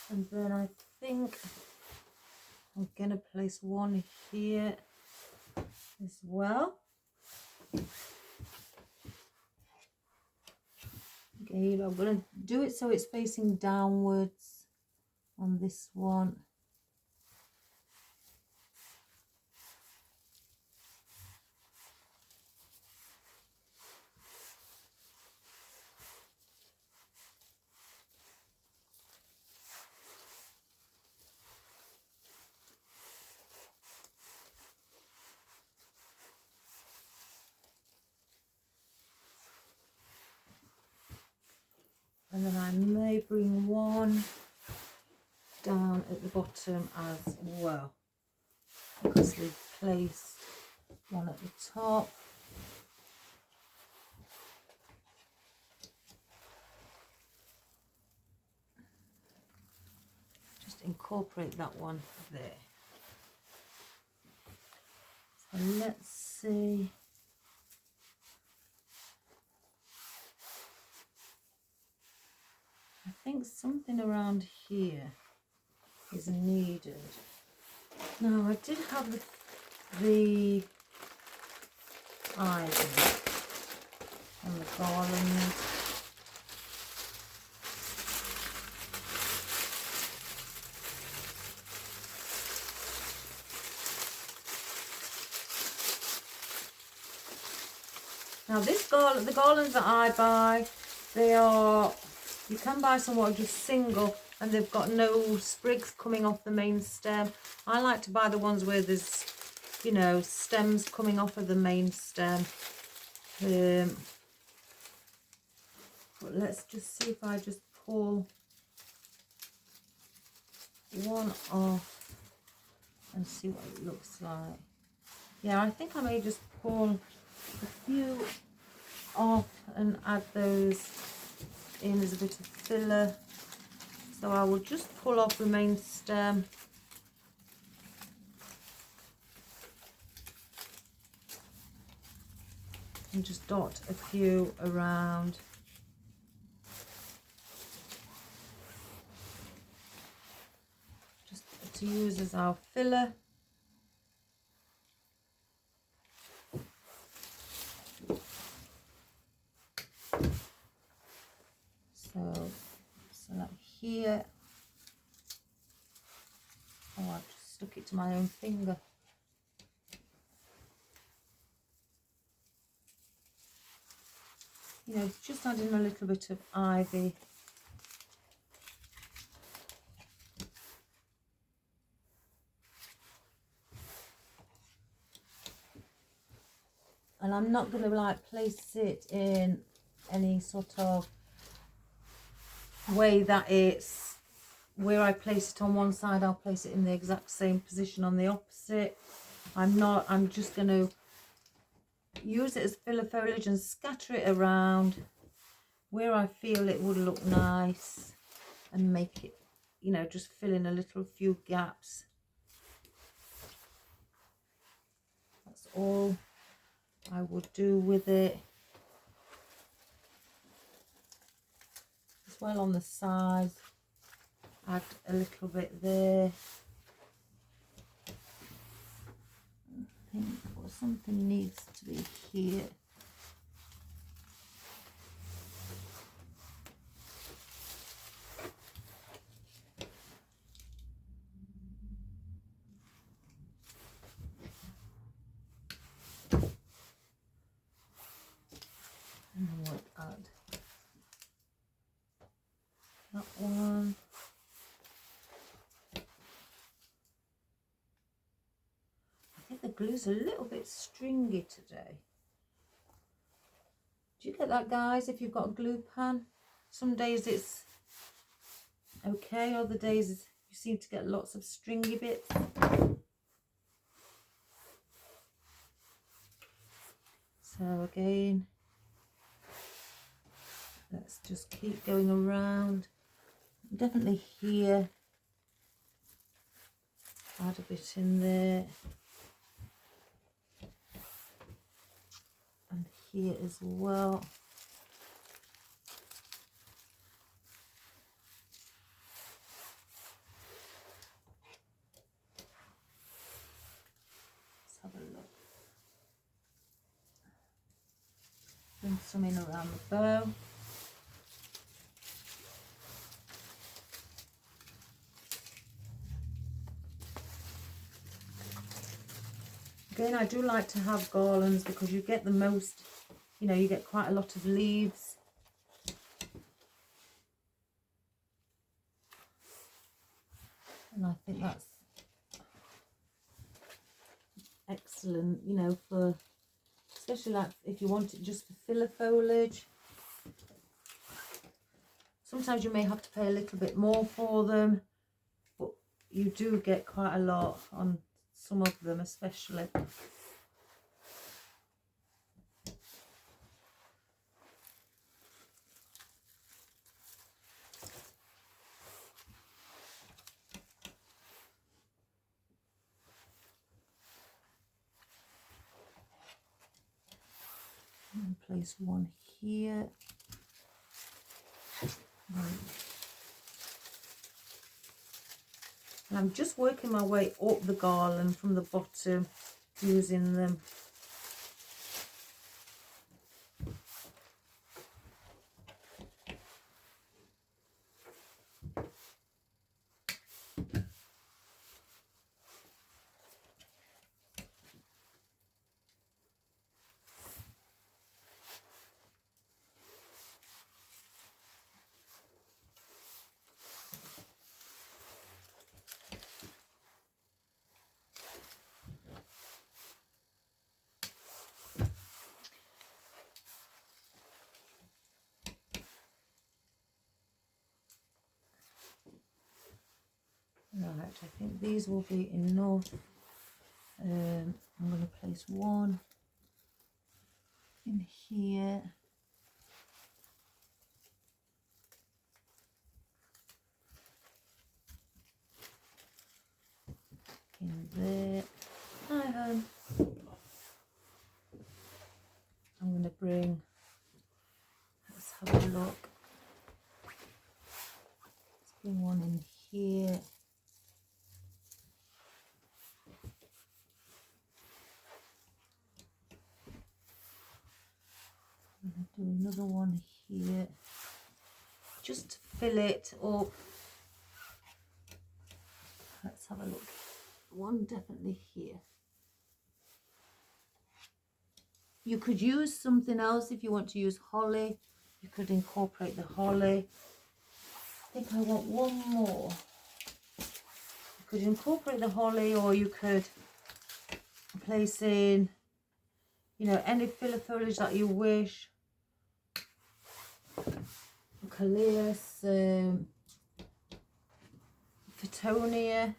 And then I think I'm going to place one here as well. Okay, I'm going to do it so it's facing downwards on this one. And then I may bring one down at the bottom as well, because we've placed one at the top. Just incorporate that one there. So let's see. I think something around here is needed. Now I did have the ivy on the garland. Now this garland, the garlands that I buy, they are, you can buy some what are just single and they've got no sprigs coming off the main stem. I like to buy the ones where there's, you know, stems coming off of the main stem. But let's just see if I just pull one off and see what it looks like. Yeah, I think I may just pull a few off and add those in as a bit of filler. So I will just pull off the main stem. And just dot a few around. Just to use as our filler. So that here. Oh, I just stuck it to my own finger. You know, just adding a little bit of ivy. And I'm not going to like place it in any sort of way that it's where I place it on one side, I'll place it in the exact same position on the opposite. I'm just going to use it as filler foliage and scatter it around where I feel it would look nice and make it, you know, just fill in a little few gaps. That's all I would do with it. As well on the sides, add a little bit there. I think something needs to be here. And I would add that one. I think the glue's a little bit stringy today. Do you get that, guys, if you've got a glue pan? Some days it's okay, other days you seem to get lots of stringy bits. So again, let's just keep going around. Definitely here. Add a bit in there. And here as well. Let's have a look. Bring some in around the bow. Again, I do like to have garlands because you get the most, you know, you get quite a lot of leaves. And I think that's excellent, you know, for, especially like if you want it just for filler foliage. Sometimes you may have to pay a little bit more for them, but you do get quite a lot on some of them especially. And place one here. And I'm just working my way up the garland from the bottom, using them. I think these will be enough. I'm going to place one in here. In there. Hi, hon. I'm going to bring, let's have a look. Let's bring one in here. I'm going to do another one here. Just to fill it up. Let's have a look. One definitely here. You could use something else if you want to use holly. You could incorporate the holly. I think I want one more. You could incorporate the holly, or you could place in, you know, any filler foliage that you wish. Calais, Fittonia,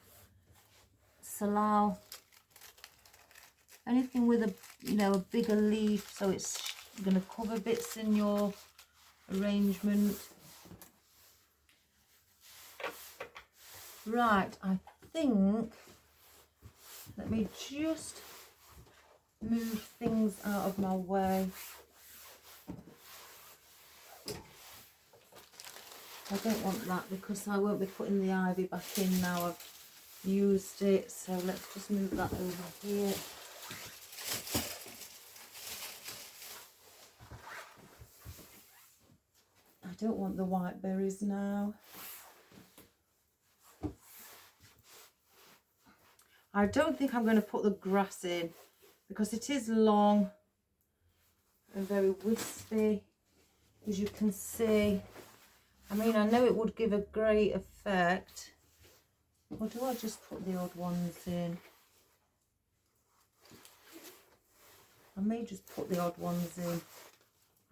Salal. Anything with a, you know, a bigger leaf, so it's going to cover bits in your arrangement. Right, I think, let me just move things out of my way. I don't want that because I won't be putting the ivy back in now I've used it, so let's just move that over here. I don't want the white berries now. I don't think I'm going to put the grass in because it is long and very wispy, as you can see. I mean, I know it would give a great effect. Or do I just put the odd ones in? I may just put the odd ones in.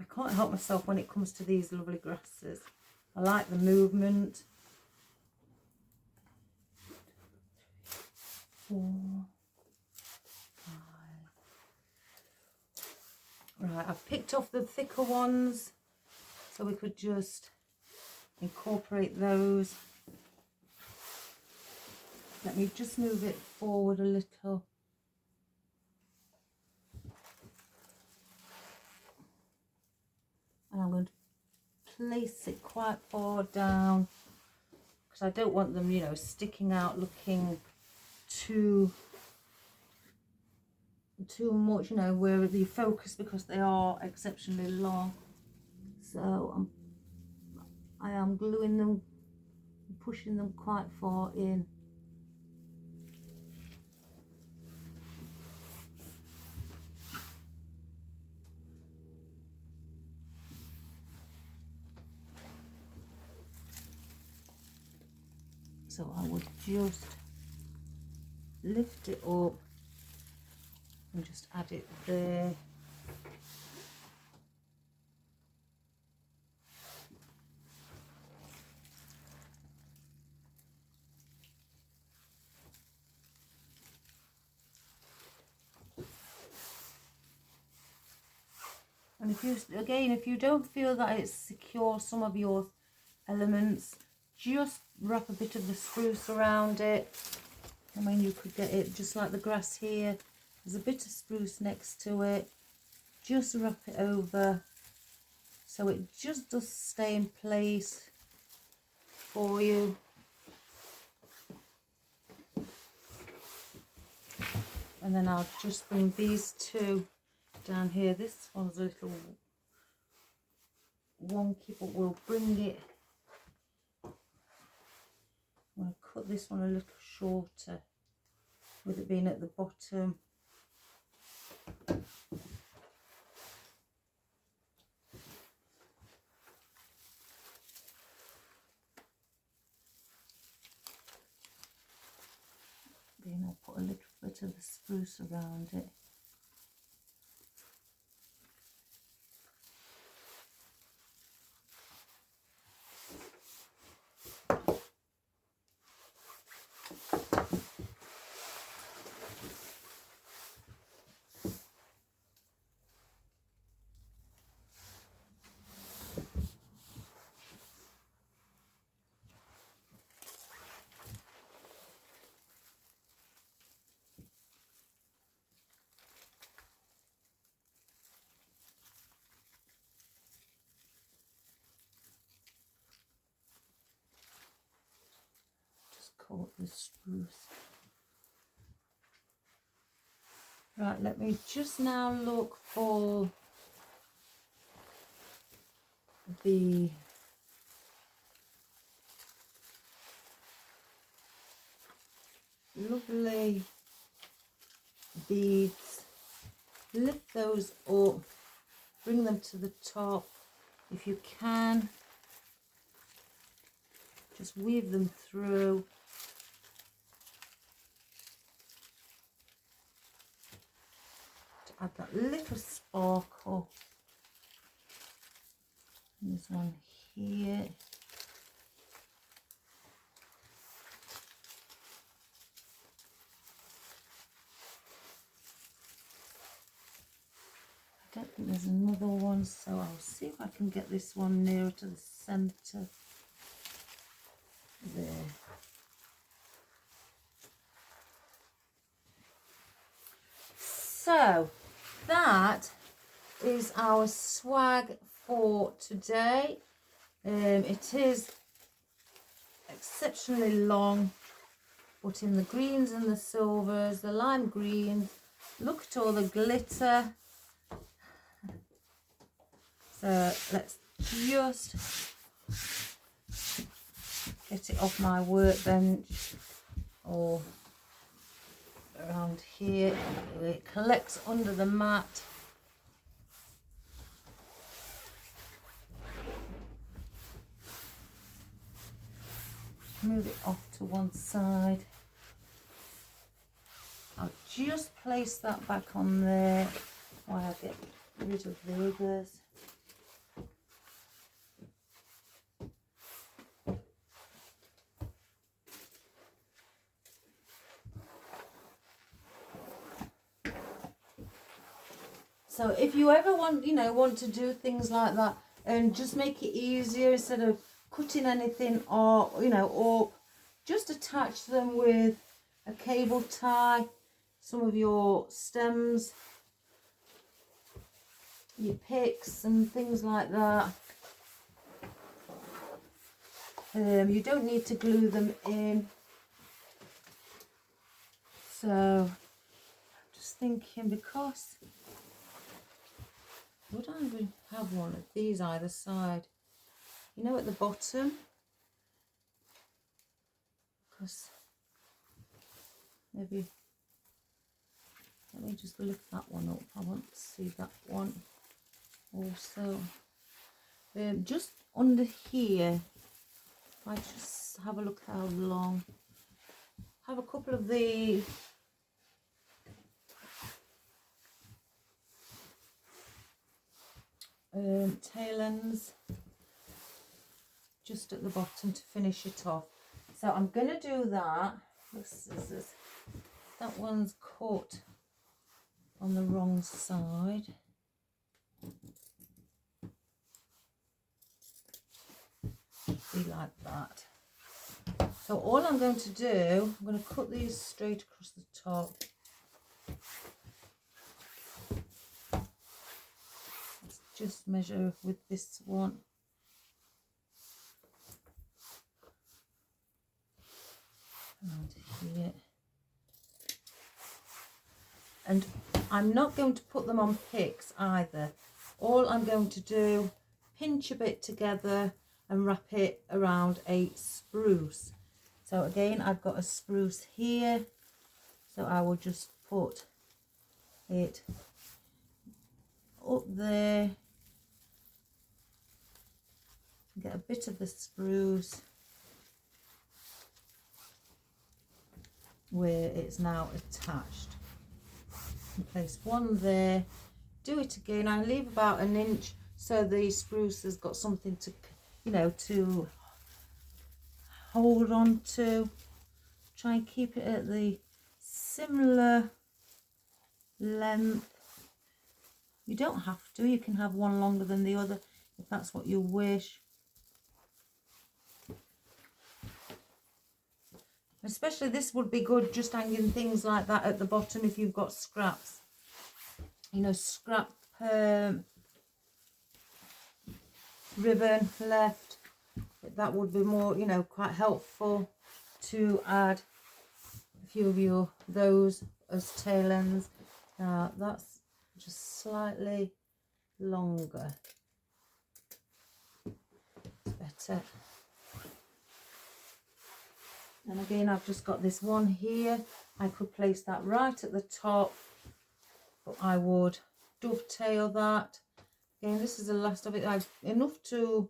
I can't help myself when it comes to these lovely grasses. I like the movement. 4, 5. Right, I've picked off the thicker ones, so we could just incorporate those. Let me just move it forward a little. And I'm going to place it quite far down because I don't want them, you know, sticking out looking too much, you know, where the focus, because they are exceptionally long. So I am gluing them, pushing them quite far in. So I would just lift it up and just add it there. And if you don't feel that it's secure some of your elements, just wrap a bit of the spruce around it. I mean, you could get it just like the grass here. There's a bit of spruce next to it. Just wrap it over so it just does stay in place for you. And then I'll just bring these two down here. This one's a little wonky, but we'll bring it. I'm going to cut this one a little shorter with it being at the bottom. Then I'll put a little bit of the spruce around it. caught the spruce. Right, let me just now look for the lovely beads. Lift those up, bring them to the top if you can. Just weave them through. To add that little sparkle. And there's one here. I don't think there's another one, so I'll see if I can get this one nearer to the centre. There. So that is our swag for today. It is exceptionally long, but in the greens and the silvers, the lime greens. Look at all the glitter. So let's just get it off my workbench or around here. It collects under the mat. Move it off to one side. I'll just place that back on there while I get rid of the others. So if you ever want to do things like that and just make it easier, instead of cutting anything or just attach them with a cable tie, some of your stems, your picks and things like that. You don't need to glue them in. So I'm just thinking, because would I have one of these either side? You know, at the bottom, because maybe, let me just lift that one up. I want to see that one also. Just under here, if I just have a look how long, have a couple of the tail ends just at the bottom to finish it off. So I'm going to do that. That one's caught on the wrong side. Be like that. So all I'm going to do, I'm going to cut these straight across the top. Let's just measure with this one. Around here. And I'm not going to put them on picks either. All I'm going to do, pinch a bit together and wrap it around a spruce. So again, I've got a spruce here, so I will just put it up there, get a bit of the spruce where it's now attached. And place one there, do it again. I leave about an inch so the spruce has got something to, to hold on to. Try and keep it at the similar length. You don't have to, you can have one longer than the other if that's what you wish. Especially this would be good just hanging things like that at the bottom if you've got scraps. Scrap ribbon left. That would be more, quite helpful. to add a few of those as tail ends. Now that's just slightly longer. It's better. And again, I've just got this one here. I could place that right at the top, but I would dovetail that. Again, this is the last of it. I've enough to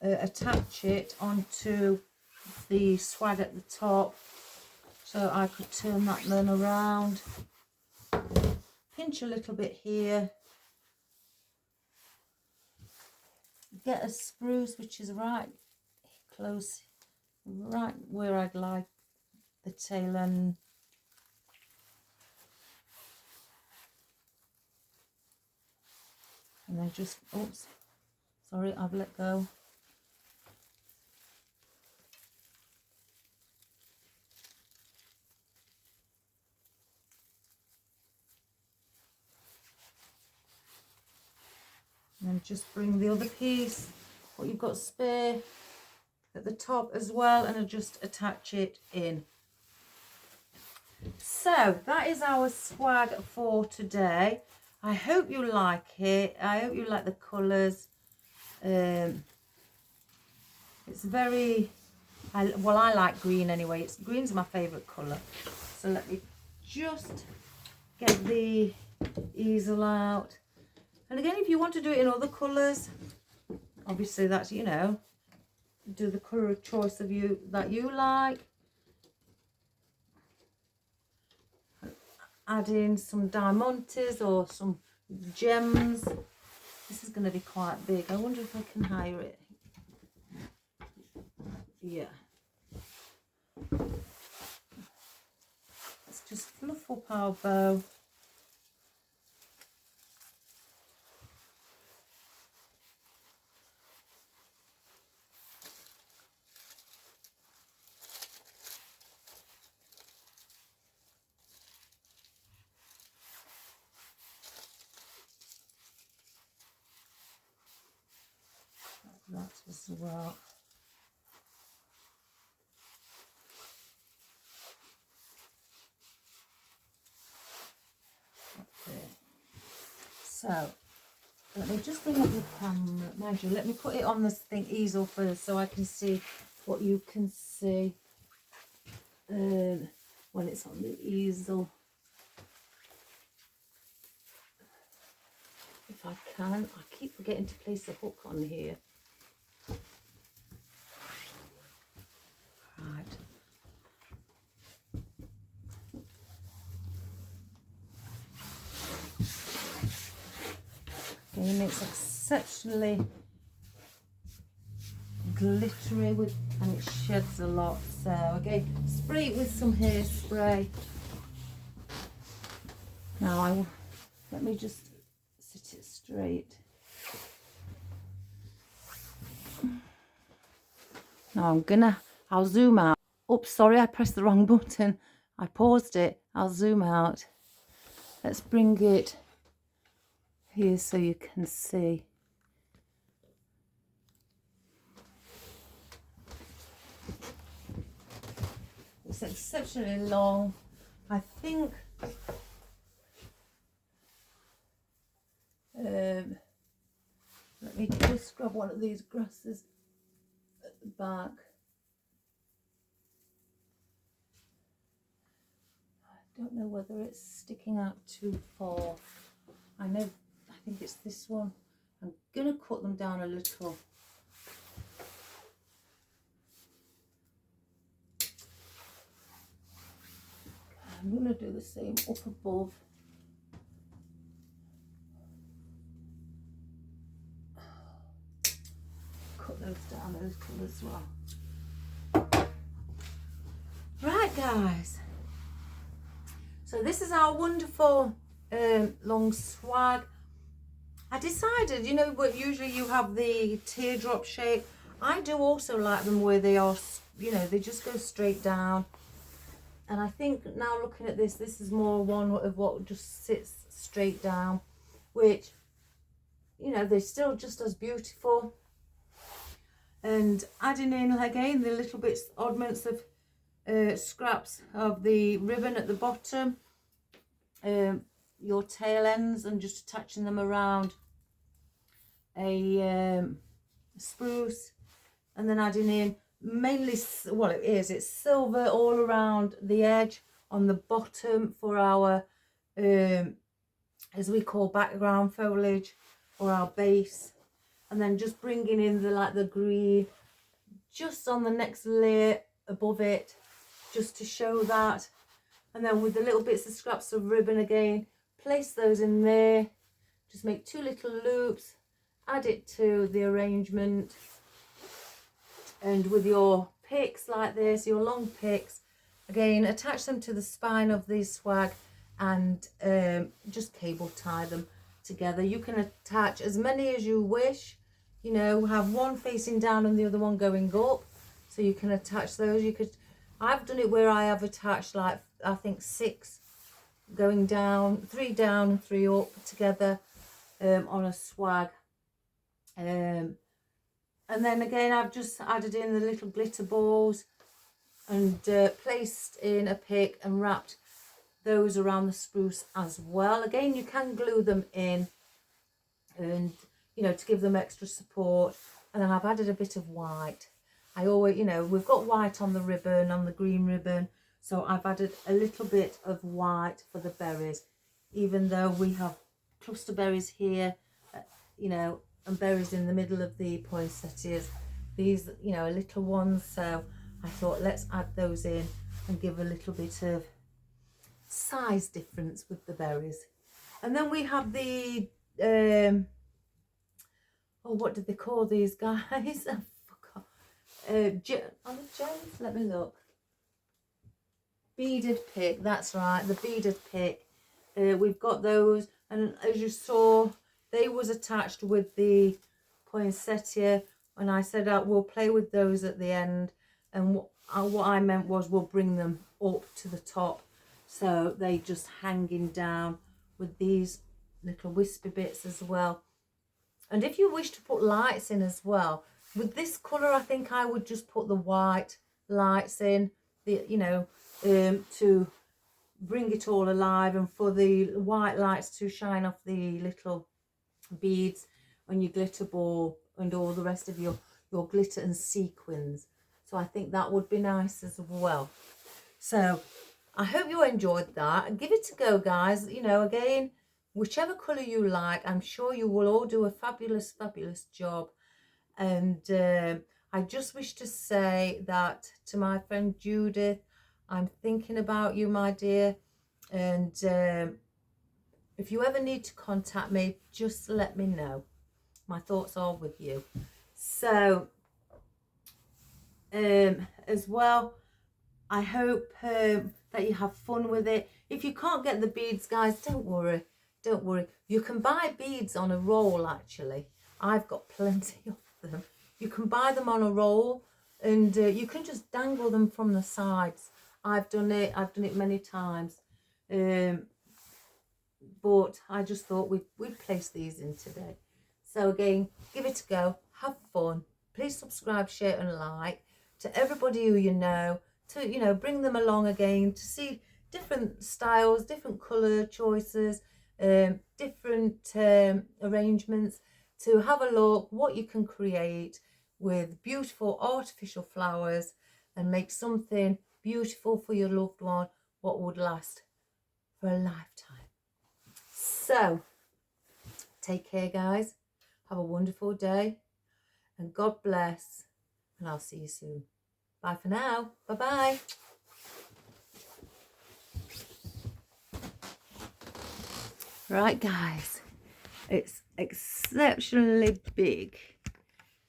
attach it onto the swag at the top, so I could turn that then around, pinch a little bit here, get a spruce which is right close, right where I'd like the tail end. And then just, oops, sorry, I've let go. And then just bring the other piece, what you've got spare, at the top as well, and just attach it in. So that is our swag for today. I hope you like it. I hope you like the colours. It's very, I like green anyway. Green's my favourite colour. So let me just get the easel out. And again, if you want to do it in other colours, obviously that's, you know, do the colour of choice of you that you like. Add in some diamantes or some gems. This is going to be quite big. I wonder if I can hire it. Yeah. Let's just fluff up our bow. That as well. Okay. So let me just bring up the camera. Mind you, let me put it on this thing easel first so I can see what you can see when it's on the easel. If I can, I keep forgetting to place the hook on here. Right. Again, it's exceptionally glittery with, and it sheds a lot. So again, spray it with some hairspray. Now let me just sit it straight. Now I'll zoom out. Oops, sorry, I pressed the wrong button. I paused it. I'll zoom out. Let's bring it here so you can see. It's exceptionally long. I think let me just grab one of these grasses at the back. I don't know whether it's sticking out too far. I think it's this one. I'm gonna cut them down a little. I'm gonna do the same up above. Cut those down a little as well. Right, guys. So this is our wonderful long swag. I decided, you know, but usually you have the teardrop shape. I do also like them where they are, you know, they just go straight down. And I think now looking at this, this is more one of what just sits straight down, which, you know, they're still just as beautiful. And adding in again the little bits, oddments of scraps of the ribbon at the bottom, your tail ends, and just attaching them around a spruce, and then adding in mainly, well, it's silver all around the edge on the bottom for our as we call background foliage, or our base, and then just bringing in the green just on the next layer above it, just to show that. And then with the little bits of scraps of ribbon again, place those in there, just make 2 little loops, add it to the arrangement, and with your picks like this, your long picks, again attach them to the spine of the swag, and just cable tie them together. You can attach as many as you wish, you know, have one facing down and the other one going up, so you can attach those. You could, I've done it where I have attached, like, I think 6 going down, 3 down and 3 up together on a swag. And then again, I've just added in the little glitter balls and placed in a pick and wrapped those around the spruce as well. Again, you can glue them in, and you know, to give them extra support. And then I've added a bit of white. I always, you know, we've got white on the ribbon, on the green ribbon, so I've added a little bit of white for the berries, even though we have cluster berries here, you know, and berries in the middle of the poinsettias, these, you know, are little ones, so I thought let's add those in and give a little bit of size difference with the berries. And then we have the oh, what did they call these guys? I forgot. Are they gems? Let me look. Beaded pick, that's right, the beaded pick. We've got those, and as you saw, they was attached with the poinsettia, and I said we'll play with those at the end, and what I meant was we'll bring them up to the top, so they just hanging down with these little wispy bits as well. And if you wish to put lights in as well, with this colour, I think I would just put the white lights in, the, you know, to bring it all alive, and for the white lights to shine off the little beads on your glitter ball and all the rest of your glitter and sequins. So I think that would be nice as well. So I hope you enjoyed that, and give it a go, guys. You know, again, whichever colour you like, I'm sure you will all do a fabulous job. And I just wish to say that to my friend Judith, I'm thinking about you, my dear, and if you ever need to contact me, just let me know. My thoughts are with you. So as well, I hope that you have fun with it. If you can't get the beads, guys, don't worry. You can buy beads on a roll, actually. I've got plenty of them. You can buy them on a roll, and you can just dangle them from the sides. I've done it many times. But I just thought we'd place these in today. So again, give it a go, have fun. Please subscribe, share and like to everybody who you know, to, you know, bring them along again to see different styles, different colour choices, different arrangements, to have a look what you can create with beautiful artificial flowers and make something beautiful for your loved one, what would last for a lifetime. So take care, guys, have a wonderful day, and God bless, and I'll see you soon. Bye for now. Bye bye. Right, guys, it's exceptionally big,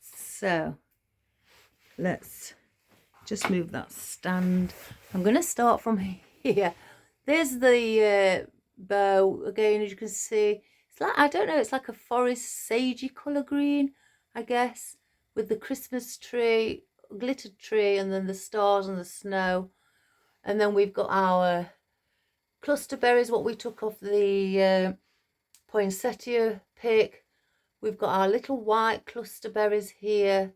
so let's just move that stand. I'm going to start from here. There's the bow again, as you can see. It's like, I don't know, it's like a forest sagey colour green, I guess, with the Christmas tree, glittered tree, and then the stars and the snow. And then we've got our cluster berries, what we took off the poinsettia pick. We've got our little white cluster berries here.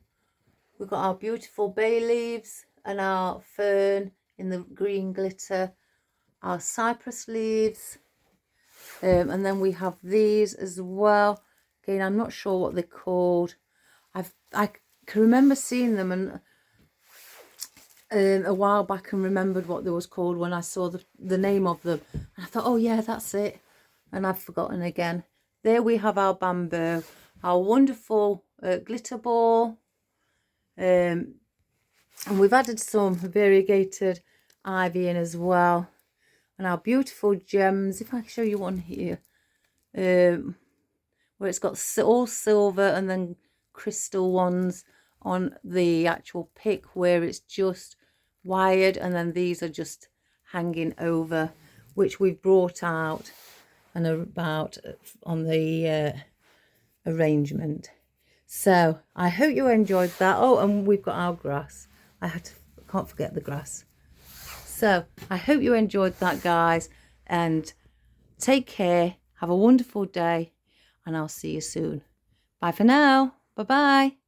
We've got our beautiful bay leaves and our fern in the green glitter, our cypress leaves, and then we have these as well. Again, I'm not sure what they're called. I can remember seeing them and a while back and remembered what they was called when I saw the name of them. And I thought, oh yeah, that's it. And I've forgotten again. There we have our bamboo, our wonderful glitter ball. And we've added some variegated ivy in as well. And our beautiful gems. If I can show you one here. Where it's got all silver and then crystal ones on the actual pick where it's just wired, and then these are just hanging over, which we've brought out and about on the arrangement. So I hope you enjoyed that. Oh, and we've got our grass. Can't forget the grass. So I hope you enjoyed that, guys, and take care. Have a wonderful day, and I'll see you soon. Bye for now. Bye bye.